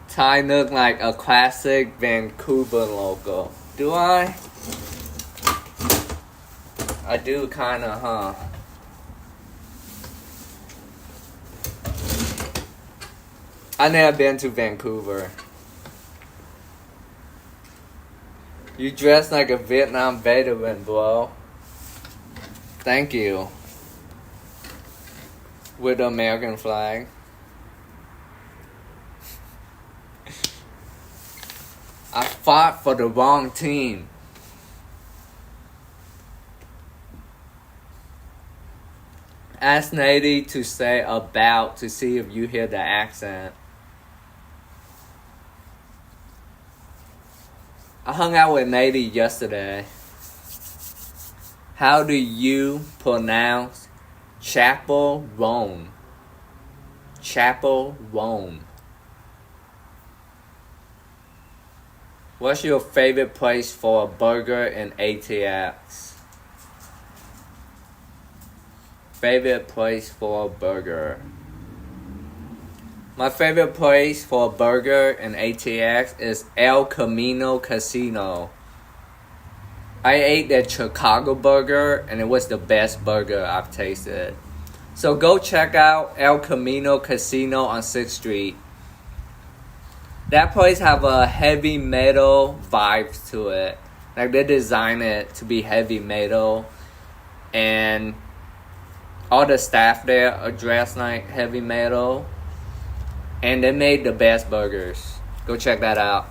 Ty look like a classic Vancouver logo. Do I? I do kinda, huh? I never been to Vancouver. You dress like a Vietnam veteran, bro. Thank you. With the American flag. I fought for the wrong team. Ask Nady to say about to see if you hear the accent. I hung out with Nady yesterday. How do you pronounce Chapel Rome? Chapel Rome. What's your favorite place for a burger in ATX? Favorite place for a burger. My favorite place for a burger in ATX is El Camino Casino. I ate that Chicago burger and it was the best burger I've tasted. So go check out El Camino Casino on 6th Street. That place have a heavy metal vibes to it. Like they designed it to be heavy metal. And all the staff there are dressed like heavy metal. And they made the best burgers. Go check that out.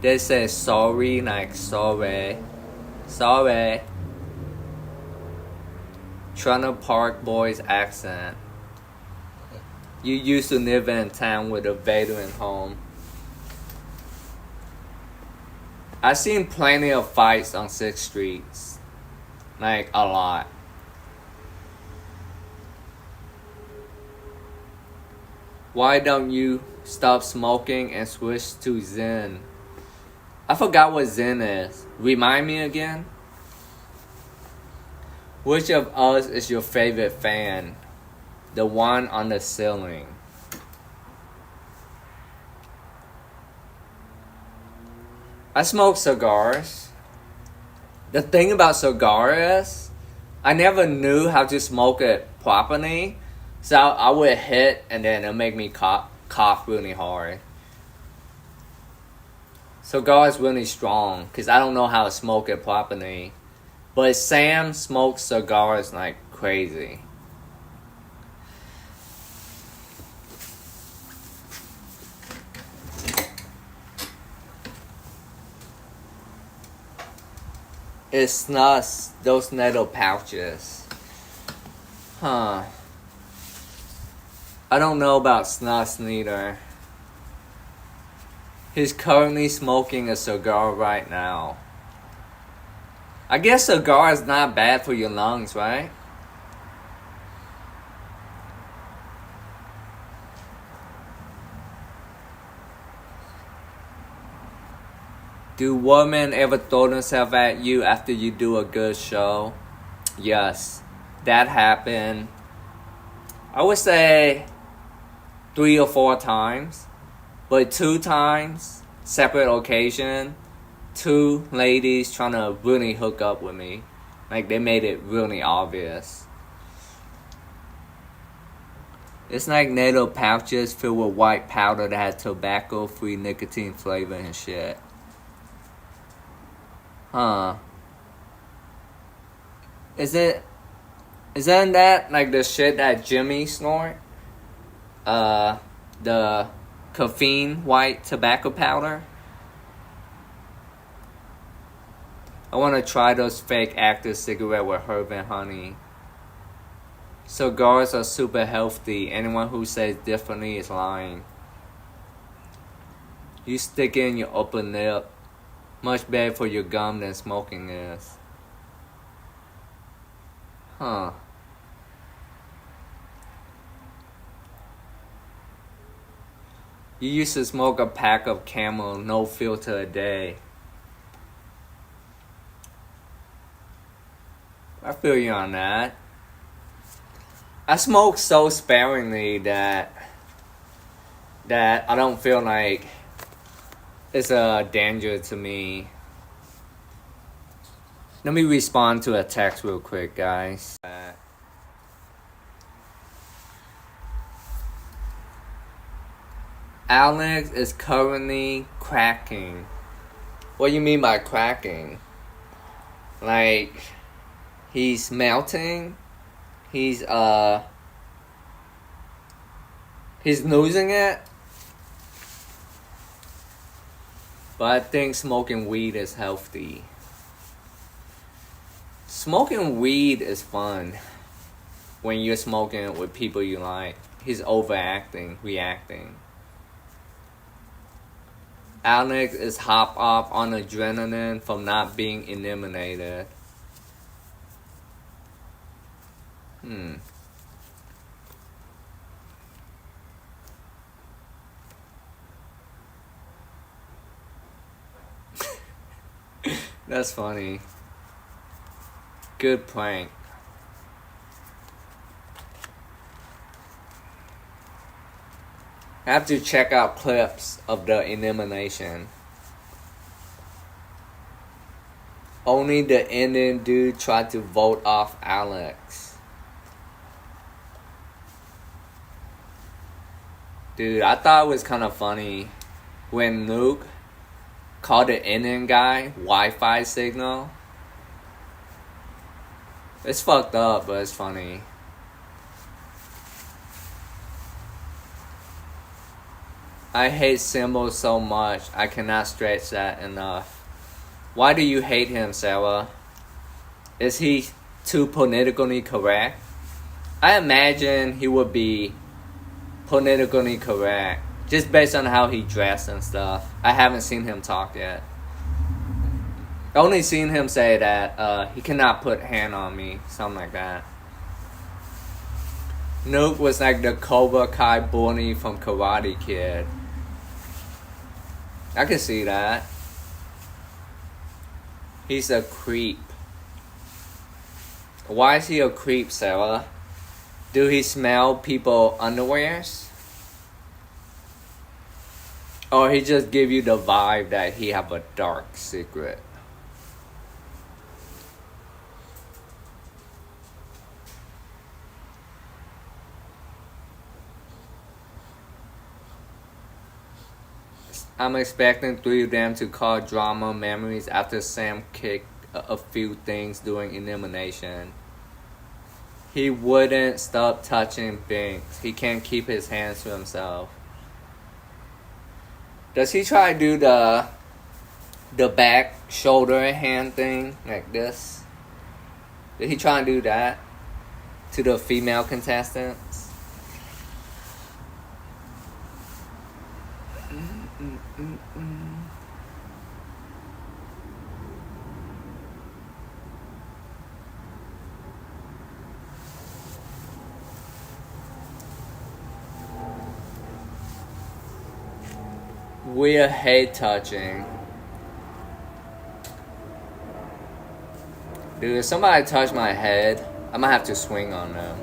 They say sorry like sorry. Sorry. Trailer Park Boys accent. You used to live in a town with a veteran home. I've seen plenty of fights on 6th Street. Like, a lot. Why don't you stop smoking and switch to Zen? I forgot what Zen is. Remind me again? Which of us is your favorite fan? The one on the ceiling. I smoke cigars. The thing about cigars is, I never knew how to smoke it properly. So I would hit and then it'll make me cough really hard. Cigar is really strong because I don't know how to smoke it properly. But Sam smokes cigars like crazy. It snuffs those little pouches. Huh. I don't know about snuffs neither. He's currently smoking a cigar right now. I guess cigar is not bad for your lungs, right? Do women ever throw themselves at you after you do a good show? Yes, that happened. I would say 3 or 4 times. But 2 times, separate occasion, 2 ladies trying to really hook up with me. Like they made it really obvious. It's like little pouches filled with white powder that had tobacco-free nicotine flavor and shit. Huh. Isn't that like the shit that Jimmy snort? The caffeine white tobacco powder? I want to try those fake active cigarettes with herb and honey. Cigars are super healthy. Anyone who says differently is lying. You stick it in your upper lip. Much better for your gum than smoking is. Huh. You used to smoke a pack of Camel, no filter a day. I feel you on that. I smoke so sparingly that I don't feel like it's a danger to me. Let me respond to a text real quick, guys. Alex is currently cracking. What do you mean by cracking? Like, he's melting? He's losing it? But I think smoking weed is healthy. Smoking weed is fun when you're smoking it with people you like. He's overacting, reacting. Alex is hop off on adrenaline from not being eliminated. That's funny. Good prank. I have to check out clips of the elimination. Only the Indian dude tried to vote off Alex. Dude, I thought it was kind of funny when Luke called the Indian guy Wi-Fi signal. It's fucked up, but it's funny. I hate symbols so much, I cannot stretch that enough. Why do you hate him, Sarah? Is he too politically correct? I imagine he would be politically correct, just based on how he dressed and stuff. I haven't seen him talk yet. I only seen him say that he cannot put hand on me, something like that. Nuke was like the Cobra Kai bully from Karate Kid. I can see that. He's a creep. Why is he a creep, Sarah? Do he smell people underwears? Or he just give you the vibe that he have a dark secret? I'm expecting 3 of them to call drama memories after Sam kicked a few things during elimination. He wouldn't stop touching things. He can't keep his hands to himself. Does he try to do the back shoulder hand thing like this? Did he try to do that to the female contestants? We're hate touching. Dude, if somebody touch my head, I might have to swing on them.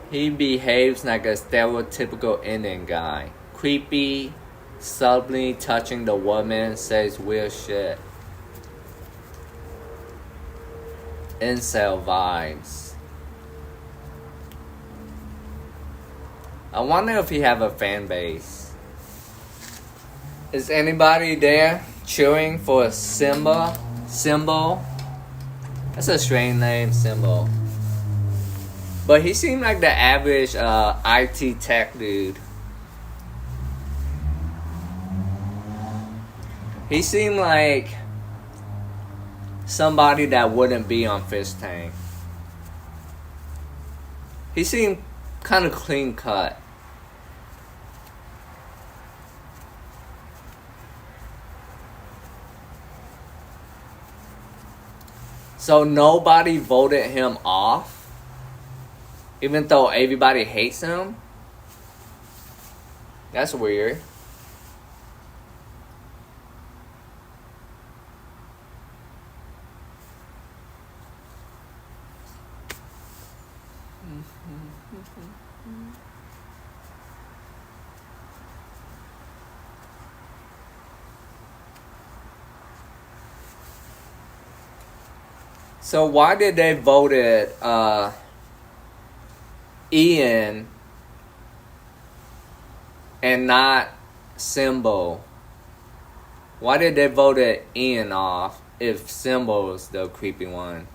He behaves like a stereotypical Indian guy. Creepy, subtly touching the woman, says weird shit. Incel vibes. I wonder if he have a fan base. Is anybody there cheering for Simba? Symbol? That's a strange name, Symbol. But he seemed like the average IT tech dude. He seemed like somebody that wouldn't be on Fish Tank. He seemed kind of clean cut. So nobody voted him off? Even though everybody hates him? That's weird. So why did they voted Ian and not Symbol? Why did they voted Ian off if Symbol's the creepy one?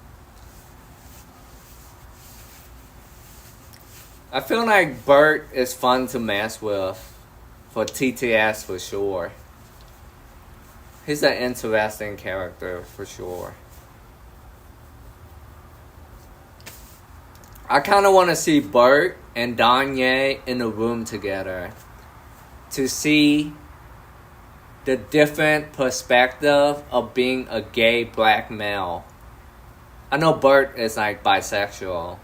I feel like Bert is fun to mess with for TTS for sure. He's an interesting character for sure. I kind of want to see Bert and Danye in a room together to see the different perspective of being a gay black male. I know Bert is like bisexual,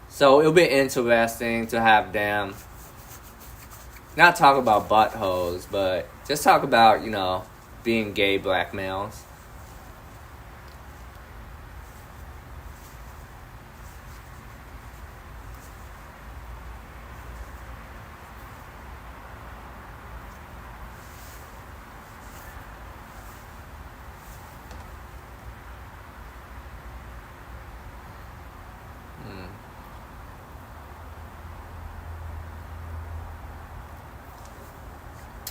so it'll be interesting to have them not talk about buttholes, but just talk about, being gay black males.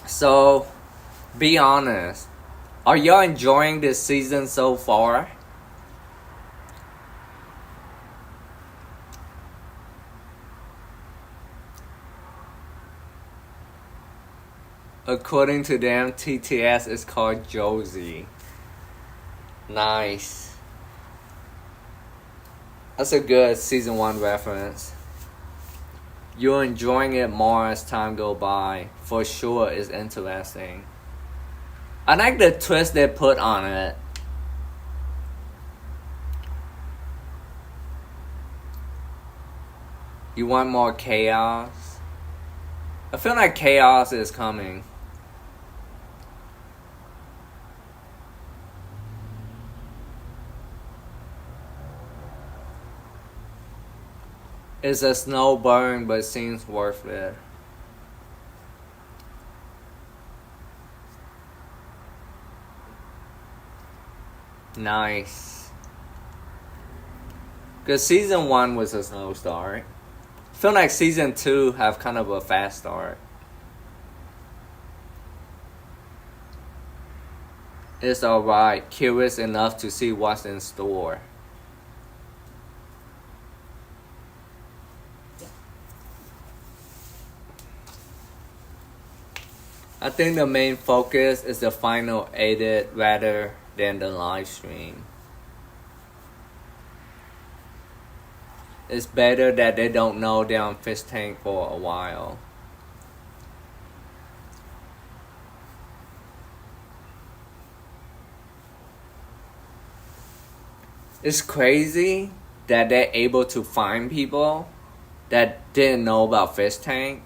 So, be honest. Are y'all enjoying this season so far? According to them, TTS is called Josie. Nice. That's a good season 1 reference. You're enjoying it more as time go by. For sure, it's interesting. I like the twist they put on it. You want more chaos? I feel like chaos is coming. It's a slow burn, but seems worth it. Nice. Because season 1 was a slow start. I feel like season 2 have kind of a fast start. It's alright. Curious enough to see what's in store. I think the main focus is the final edit rather than the live stream. It's better that they don't know they're on Fish Tank for a while. It's crazy that they're able to find people that didn't know about Fish Tank.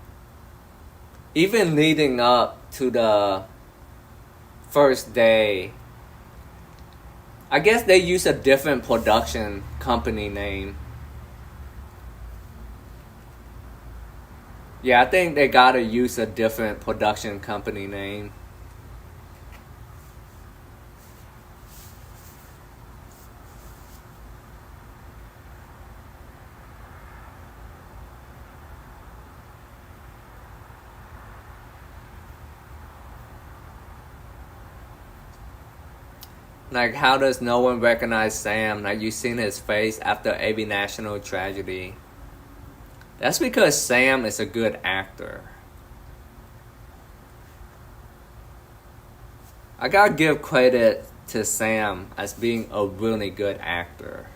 Even leading up to the first day, I guess they use a different production company name. Yeah, I think they gotta use a different production company name. Like, how does no one recognize Sam? Like, you've seen his face after every national tragedy. That's because Sam is a good actor. I gotta give credit to Sam as being a really good actor.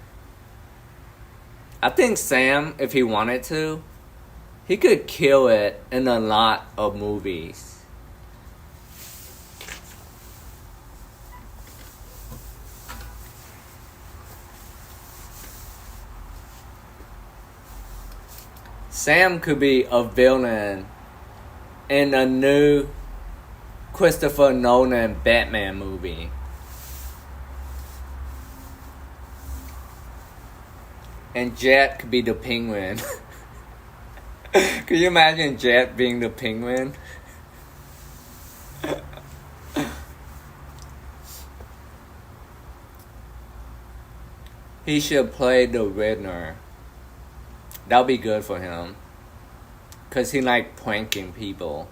I think Sam, if he wanted to, he could kill it in a lot of movies. Sam could be a villain in a new Christopher Nolan Batman movie. And Jet could be the Penguin. Could you imagine Jet being the Penguin? He should play the Riddler. That'll be good for him. Cause he like pranking people.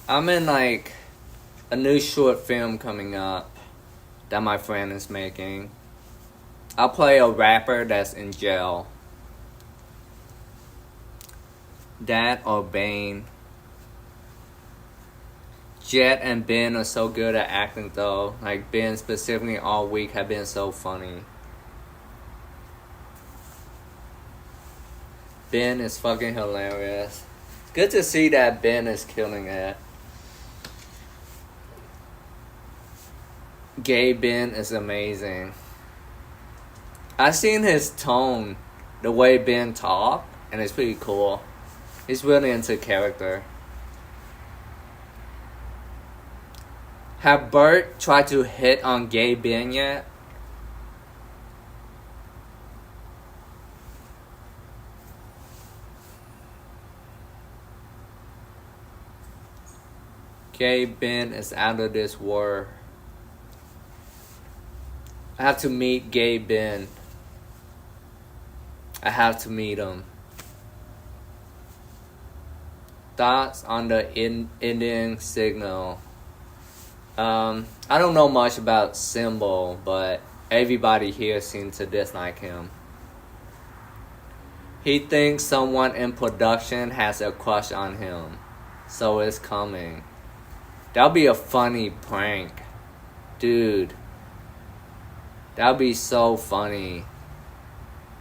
I'm in like a new short film coming up that my friend is making. I'll play a rapper that's in jail. That or Bane. Jet and Ben are so good at acting though. Like Ben specifically all week have been so funny. Ben is fucking hilarious. It's good to see that Ben is killing it. Gay Ben is amazing. I seen his tone, the way Ben talk, and it's pretty cool. He's really into character. Have Bert tried to hit on Gay Ben yet? Gay Ben is out of this world. I have to meet Gay Ben. I have to meet him. Thoughts on the Indian signal? I don't know much about Symbol, but everybody here seems to dislike him. He thinks someone in production has a crush on him, so it's coming. That'll be a funny prank. Dude. That'd be so funny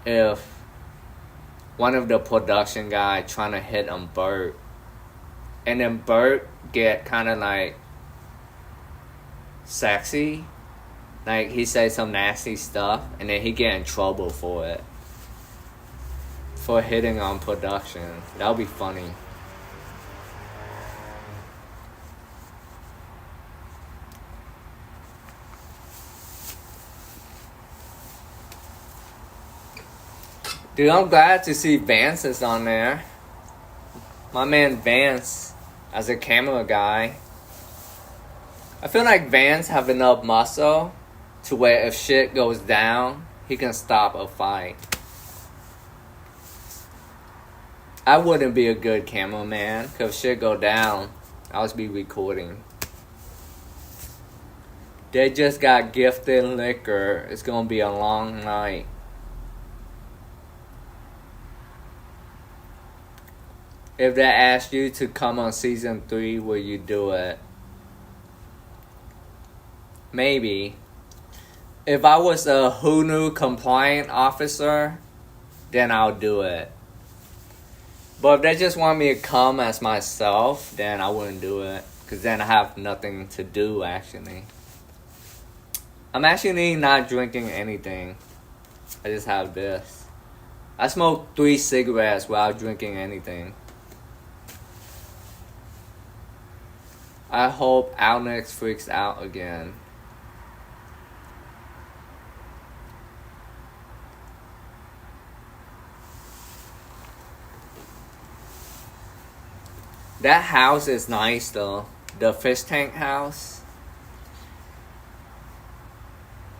if one of the production guys trying to hit on Bert, and then Bert get kind of like sexy, like he say some nasty stuff, and then he get in trouble for it, for hitting on production. That'll be funny. Dude, I'm glad to see Vance is on there. My man Vance, as a camera guy. I feel like Vance have enough muscle to where if shit goes down, he can stop a fight. I wouldn't be a good cameraman, cause if shit go down, I'll just be recording. They just got gifted liquor. It's gonna be a long night. If they asked you to come on season 3, will you do it? Maybe. If I was a Hulu compliant officer, then I'll do it. But if they just want me to come as myself, then I wouldn't do it. Because then I have nothing to do, actually. I'm actually not drinking anything. I just have this. I smoked 3 cigarettes without drinking anything. I hope Alex freaks out again. That house is nice though. The fish tank house.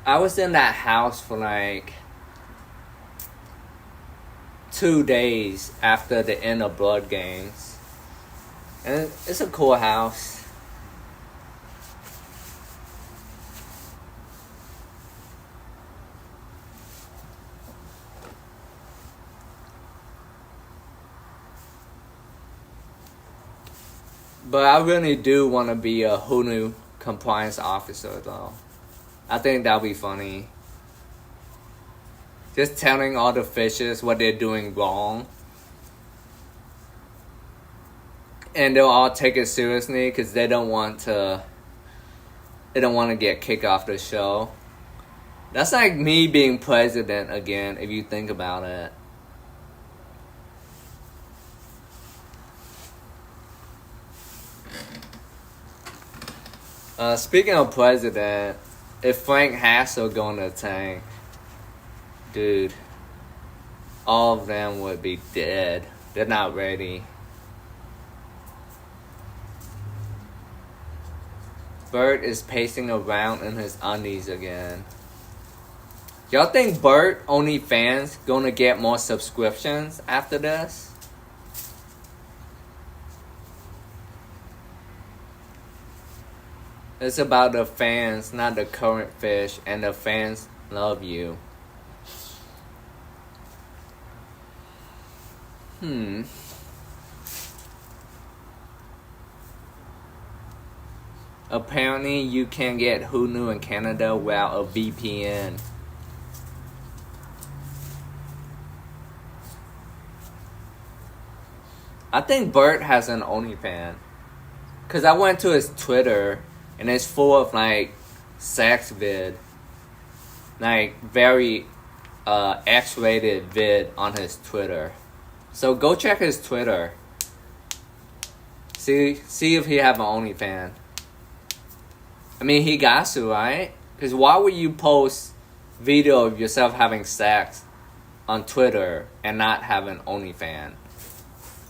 I was in that house for like 2 days after the end of Blood Games. And it's a cool house. But I really do want to be a Hulu compliance officer though. I think that'll be funny. Just telling all the fishes what they're doing wrong. And they'll all take it seriously because they don't want to get kicked off the show. That's like me being president again, if you think about it. Speaking of president, if Frank Hassel going to tank, dude, all of them would be dead. They're not ready. Bert is pacing around in his undies again. Y'all think Bert OnlyFans gonna get more subscriptions after this? It's about the fans, not the current fish, and the fans love you. Apparently, you can get Hulu in Canada without a VPN. I think Bert has an OnlyFans. Because I went to his Twitter, and it's full of, like, sex vid. Like, very X-rated vid on his Twitter. So go check his Twitter. See if he have an OnlyFans. I mean, he got to, right? Because why would you post video of yourself having sex on Twitter and not have an OnlyFans?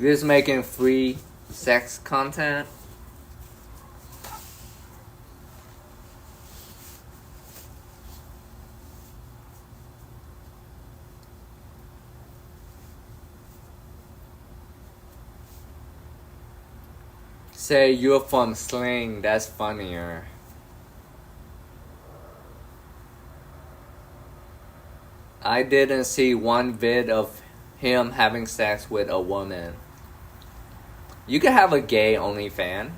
You're just making free sex content? Say you're from Sling, that's funnier. I didn't see one vid of him having sex with a woman. You can have a gay OnlyFans.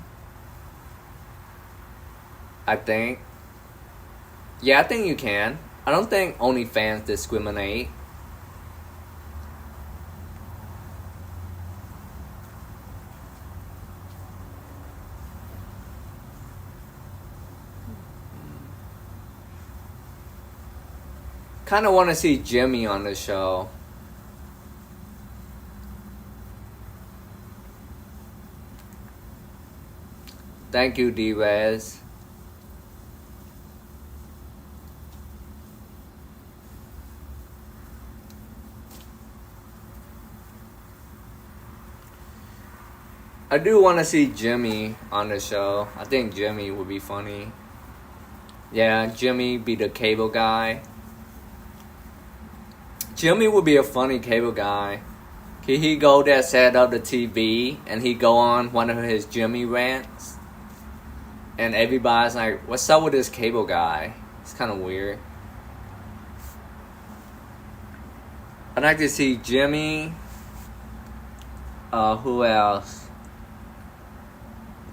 I think. Yeah, I think you can. I don't think OnlyFans discriminate. Kind of want to see Jimmy on the show. Thank you, D-Rez. I do want to see Jimmy on the show. I think Jimmy would be funny. Yeah, Jimmy be the cable guy. Jimmy would be a funny cable guy. Can he go there, set up the TV, and he go on one of his Jimmy rants? And everybody's like, what's up with this cable guy? It's kind of weird. I'd like to see Jimmy. Who else?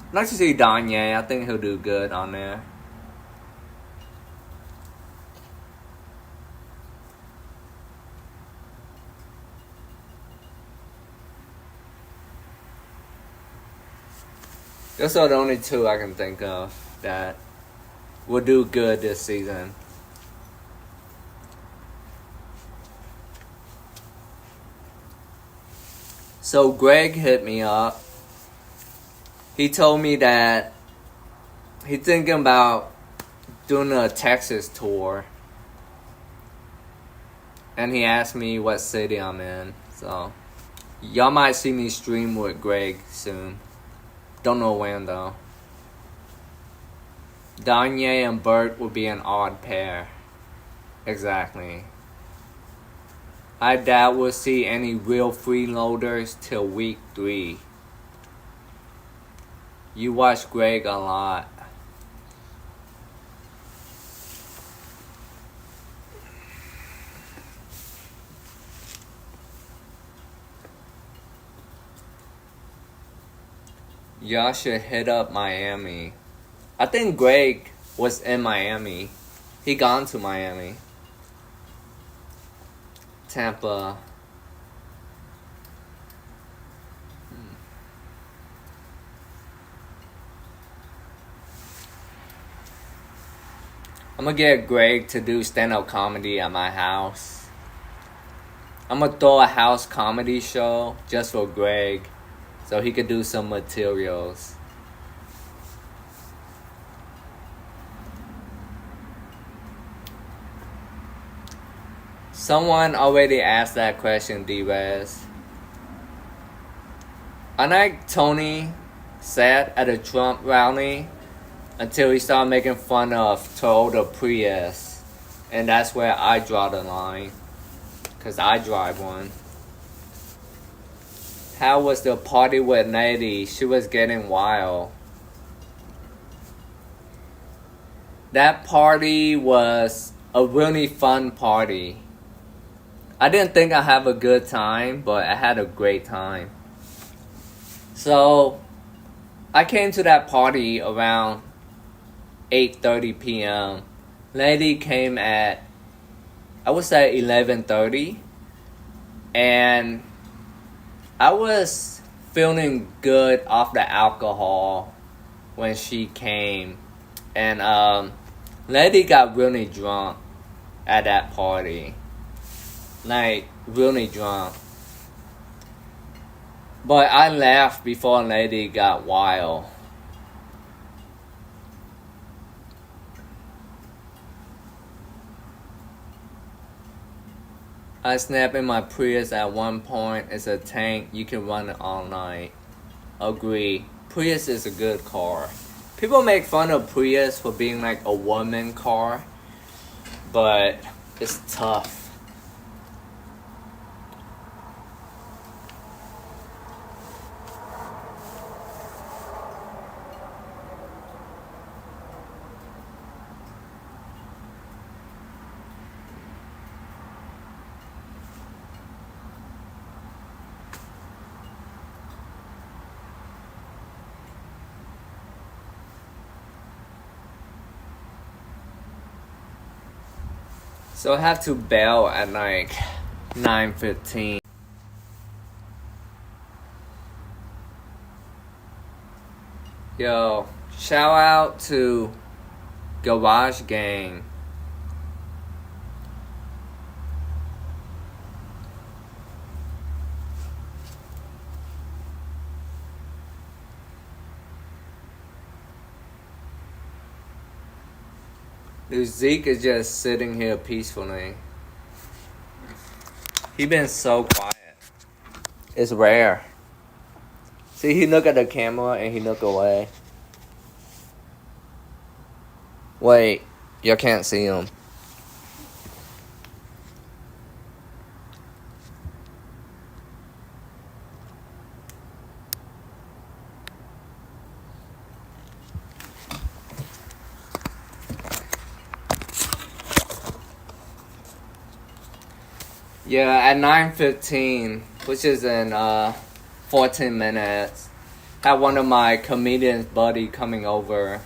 I'd like to see Danye. I think he'll do good on there. Those are the only two I can think of that will do good this season. So Greg hit me up. He told me that he's thinking about doing a Texas tour. And he asked me what city I'm in. So y'all might see me stream with Greg soon. Don't know when though. Danye and Bert would be an odd pair. Exactly. I doubt we'll see any real freeloaders till week 3. You watch Greg a lot. Y'all should hit up Miami. I think Greg was in Miami. He gone to Miami. Tampa. I'm gonna get Greg to do stand-up comedy at my house. I'm gonna throw a house comedy show just for Greg so he could do some materials. Someone already asked that question, D-Rez. Unlike Tony said at a Trump rally, until he started making fun of Toyota Prius. And that's where I draw the line. Because I drive one. How was the party with Lady? She was getting wild. That party was a really fun party. I didn't think I'd have a good time, but I had a great time. So, I came to that party around 8:30 p.m. Lady came at, I would say 11:30. And I was feeling good off the alcohol when she came. And Lady got really drunk at that party. Like, really drunk. But I left before Lady got wild. I snapped in my Prius at one point. It's a tank. You can run it all night. Agree. Prius is a good car. People make fun of Prius for being like a woman car. But it's tough. So I have to bail at like 9:15. Yo, shout out to Garage Gang. Dude, Zeke is just sitting here peacefully. He been so quiet. It's rare. See, he look at the camera and he look away. Wait, you can't see him. Yeah, at 9:15, which is in 14 minutes, had one of my comedian buddy coming over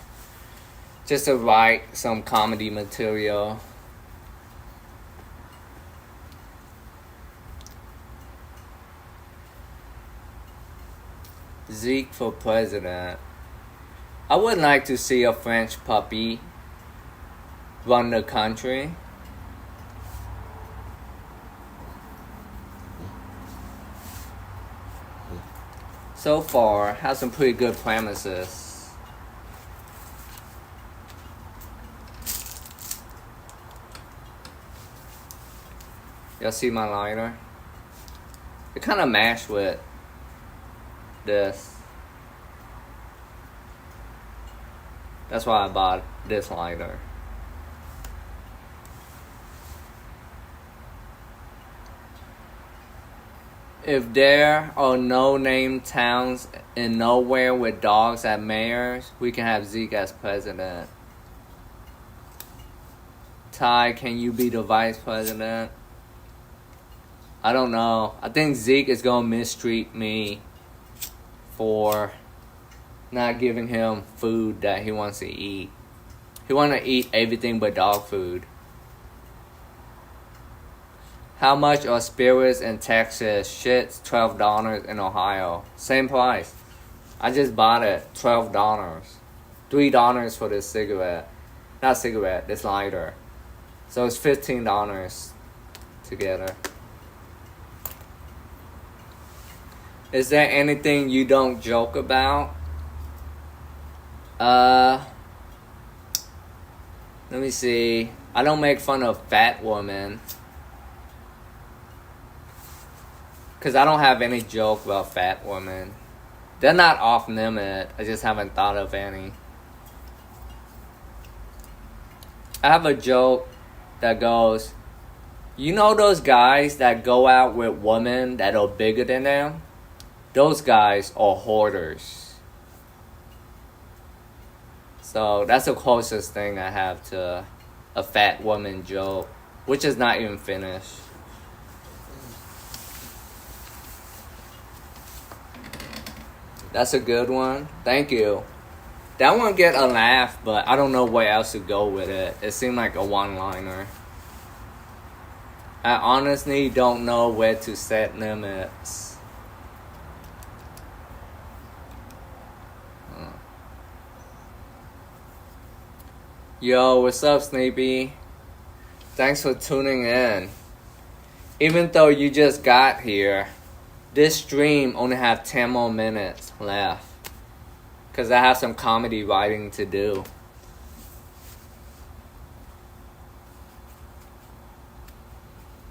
just to write some comedy material. Zeke for president. I would like to see a French puppy run the country. So far, has some pretty good premises. Y'all see my lighter? It kind of matched with this. That's why I bought this lighter. If there are no named towns in nowhere with dogs as mayors, we can have Zeke as president. Ty, can you be the vice president? I don't know. I think Zeke is going to mistreat me for not giving him food that he wants to eat. He wants to eat everything but dog food. How much are spirits in Texas? Shit's $12 in Ohio. Same price. I just bought it. $12. $3 for this cigarette. Not cigarette, this lighter. So it's $15 together. Is there anything you don't joke about? Let me see. I don't make fun of fat women. Because I don't have any joke about fat women. They're not off limit. I just haven't thought of any. I have a joke that goes, you know those guys that go out with women that are bigger than them? Those guys are hoarders. So that's the closest thing I have to a fat woman joke, which is not even finished. That's a good one. Thank you. That one get a laugh, but I don't know where else to go with it. It seemed like a one-liner. I honestly don't know where to set limits. Yo, what's up, Sneepy? Thanks for tuning in. Even though you just got here, this stream only have 10 more minutes left. Because I have some comedy writing to do.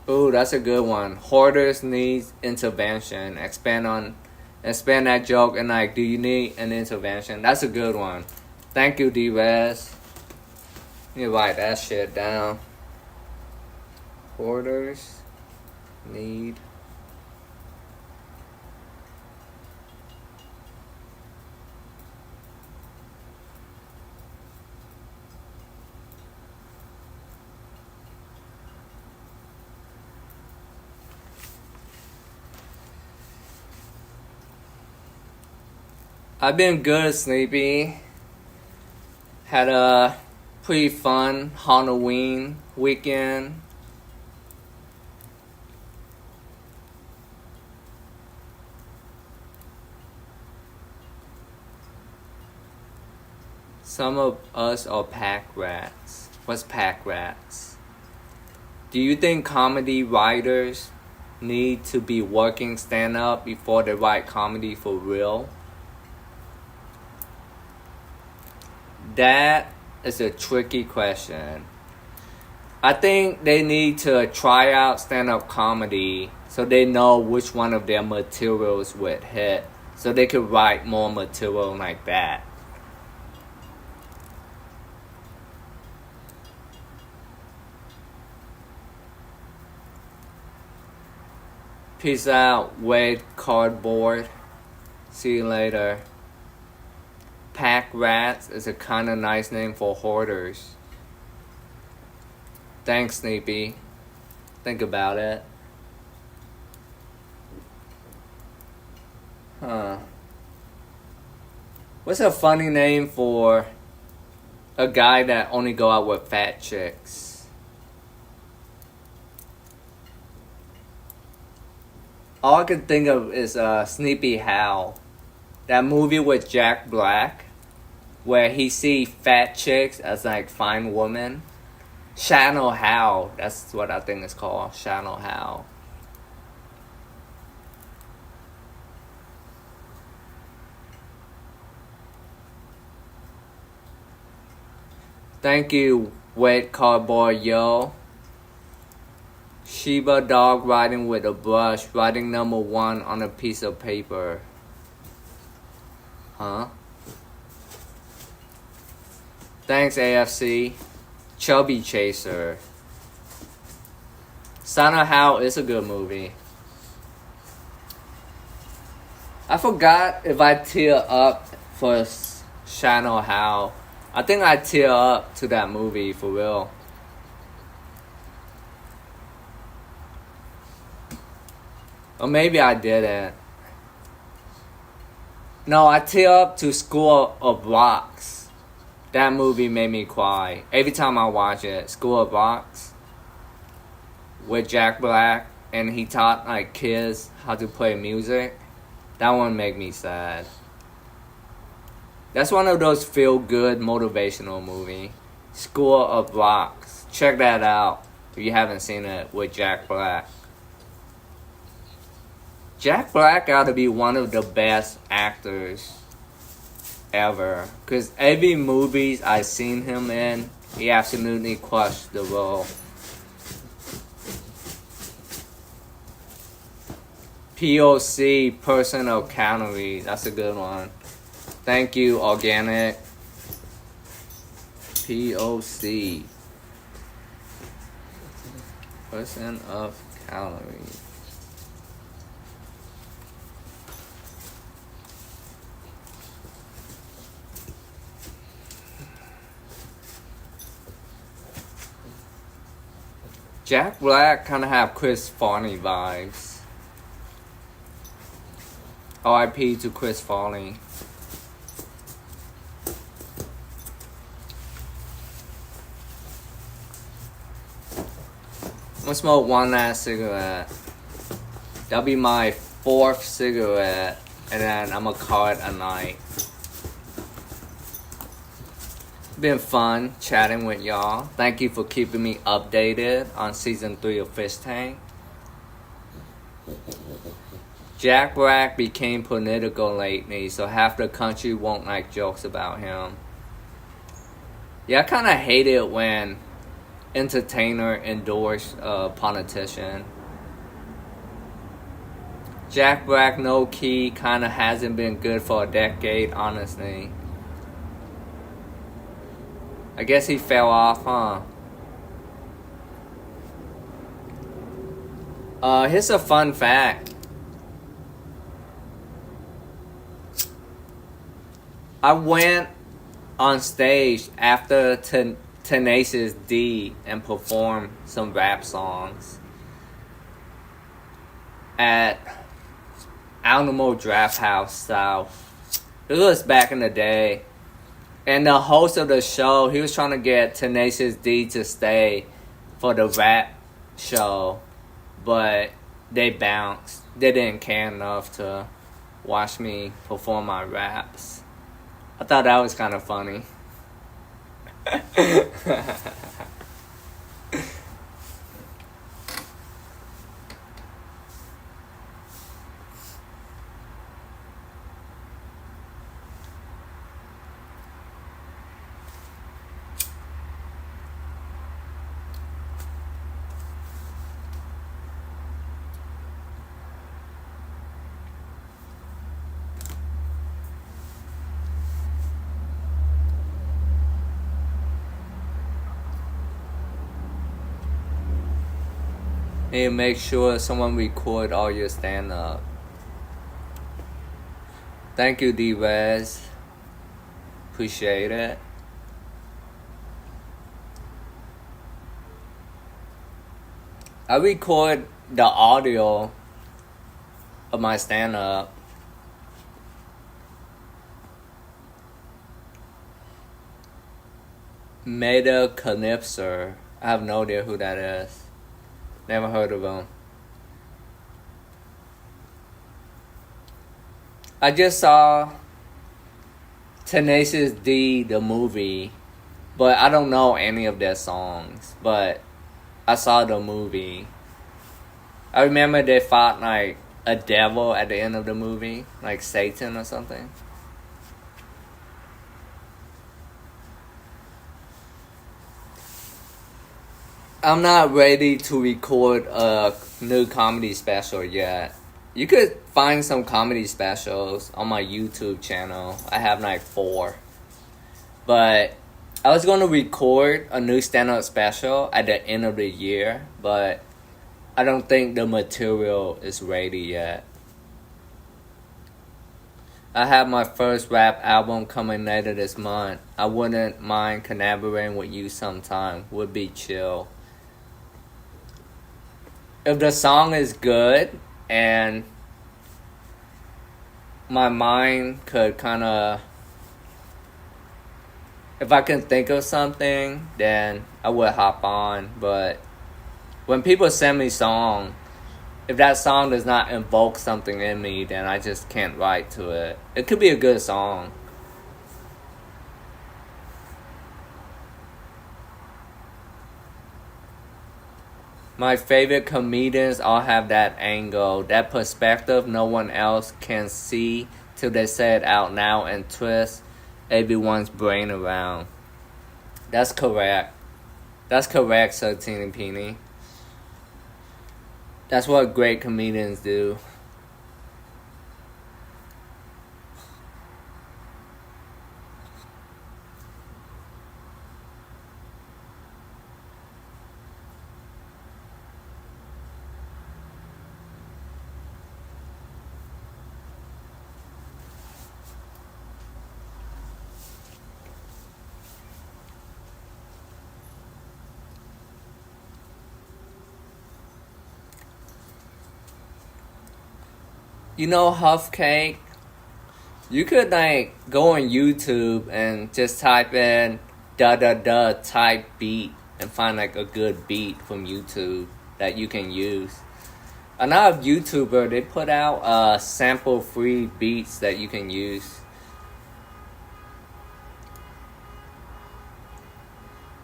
Ooh, that's a good one. Hoarders need intervention. Expand that joke and like, do you need an intervention? That's a good one. Thank you, D-Rez. You write that shit down. Hoarders need. I've been good, Sleepy. Had a pretty fun Halloween weekend. Some of us are pack rats. What's pack rats? Do you think comedy writers need to be working stand-up before they write comedy for real? That is a tricky question. I think they need to try out stand-up comedy so they know which one of their materials would hit, so they could write more material like that. Peace out, Wade Cardboard. See you later. Pack rats is a kind of nice name for hoarders. Thanks, Sneepy. Think about it. What's a funny name for a guy that only go out with fat chicks? All I can think of is Sleepy Hal. That movie with Jack Black, where he see fat chicks as like fine women. Channel Hal, that's what I think it's called. Channel Hal. Thank you, Wet Cardboard Yo. Shiba dog writing with a brush, writing number 1 on a piece of paper. Huh? Thanks, AFC. Chubby Chaser. Son of Hal is a good movie. I forgot if I tear up for Channel Hal. I think I tear up to that movie for real. Or maybe I didn't. No, I tear up to School of Rocks. That movie made me cry. Every time I watch it. School of Rocks. with Jack Black, and he taught like kids how to play music. That one made me sad. That's one of those feel-good motivational movie. School of Rocks. Check that out if you haven't seen it with Jack Black. Jack Black got to be one of the best actors ever. Because every movies I've seen him in, he absolutely crushed the role. POC, personal calories. That's a good one. Thank you, Organic. POC. Percent of calories. Jack Black kind of have Chris Farley vibes. R.I.P. to Chris Farley. I'm gonna smoke one last cigarette. That'll be my 4th cigarette, and then I'm gonna call it a night. Been fun chatting with y'all. Thank you for keeping me updated on season 3 of Fish Tank. Jack Black became political lately, so half the country won't like jokes about him. Yeah, I kind of hate it when entertainer endorse a politician. Jack Black, no key, kind of hasn't been good for a decade, honestly. I guess he fell off, huh? Here's a fun fact. I went on stage after Tenacious D and performed some rap songs at Alamo Draft House South. It was back in the day. And the host of the show, he was trying to get Tenacious D to stay for the rap show, but they bounced. They didn't care enough to watch me perform my raps. I thought that was kind of funny. Need to make sure someone record all your stand-up. Thank you, D-Rez. Appreciate it. I record the audio of my stand-up. Meta Calypso. I have no idea who that is. Never heard of him. I just saw Tenacious D, the movie, but I don't know any of their songs. But I saw the movie. I remember they fought like a devil at the end of the movie, like Satan or something. I'm not ready to record a new comedy special yet. You could find some comedy specials on my YouTube channel. I have like 4. But I was going to record a new stand-up special at the end of the year, but I don't think the material is ready yet. I have my first rap album coming later this month. I wouldn't mind collaborating with you sometime. Would be chill. If the song is good and my mind could kind of, if I can think of something, then I would hop on. But When people send me song, if that song does not invoke something in me, then I just can't write to it. It could be a good song. My favorite comedians all have that angle, that perspective no one else can see till they say it out now and twist everyone's brain around. That's correct. That's correct, Sartini Pini. That's what great comedians do. You know Huff Cake? You could like go on YouTube and just type in da type beat and find like a good beat from YouTube that you can use. Another YouTuber, they put out sample free beats that you can use.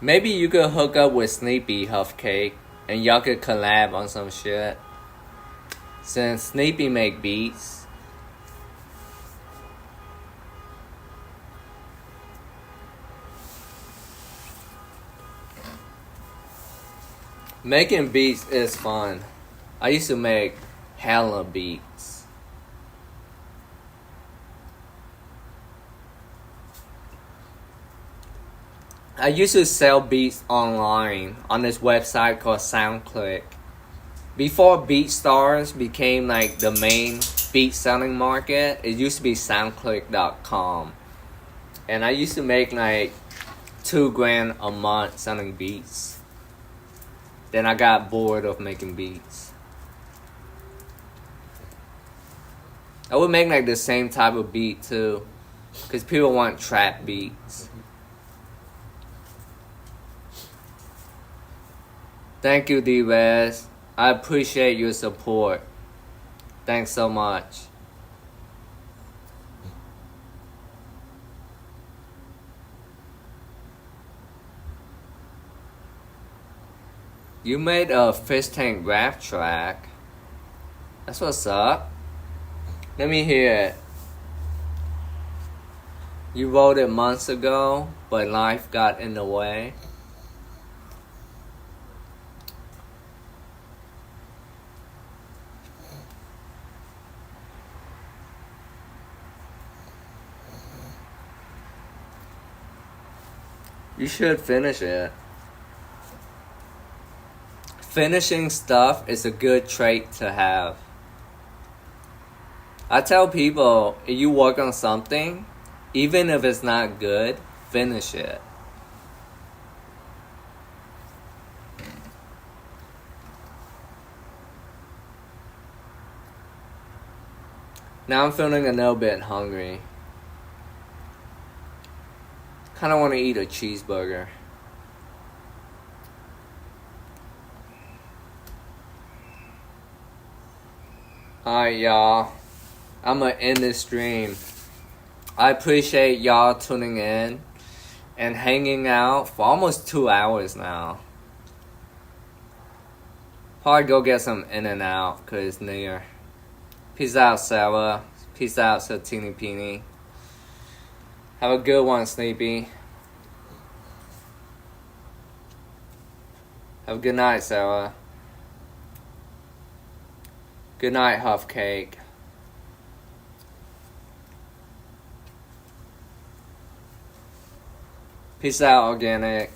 Maybe you could hook up with Sneepy Huff Cake and y'all could collab on some shit. Since Sneepy make beats. Making beats is fun. I used to make hella beats. I used to sell beats online on this website called SoundClick. Before BeatStars became like the main beat selling market, it used to be SoundClick.com. And I used to make like $2,000 a month selling beats. Then I got bored of making beats. I would make like the same type of beat too, because people want trap beats. Thank you, D-Rez. I appreciate your support. Thanks so much. You made a fish tank rap track. That's what's up. Let me hear it. You wrote it months ago, but life got in the way. You should finish it. Finishing stuff is a good trait to have. I tell people, if you work on something, even if it's not good, finish it. Now I'm feeling a little bit hungry. Kind of want to eat a cheeseburger. Alright, y'all. I'm gonna end this stream. I appreciate y'all tuning in and hanging out for almost 2 hours now. Probably go get some In-N-Out because it's near. Peace out, Sarah. Peace out, Satini Pini. Have a good one, Sleepy. Have a good night, Sarah. Good night, Huff Cake. Peace out, Organic.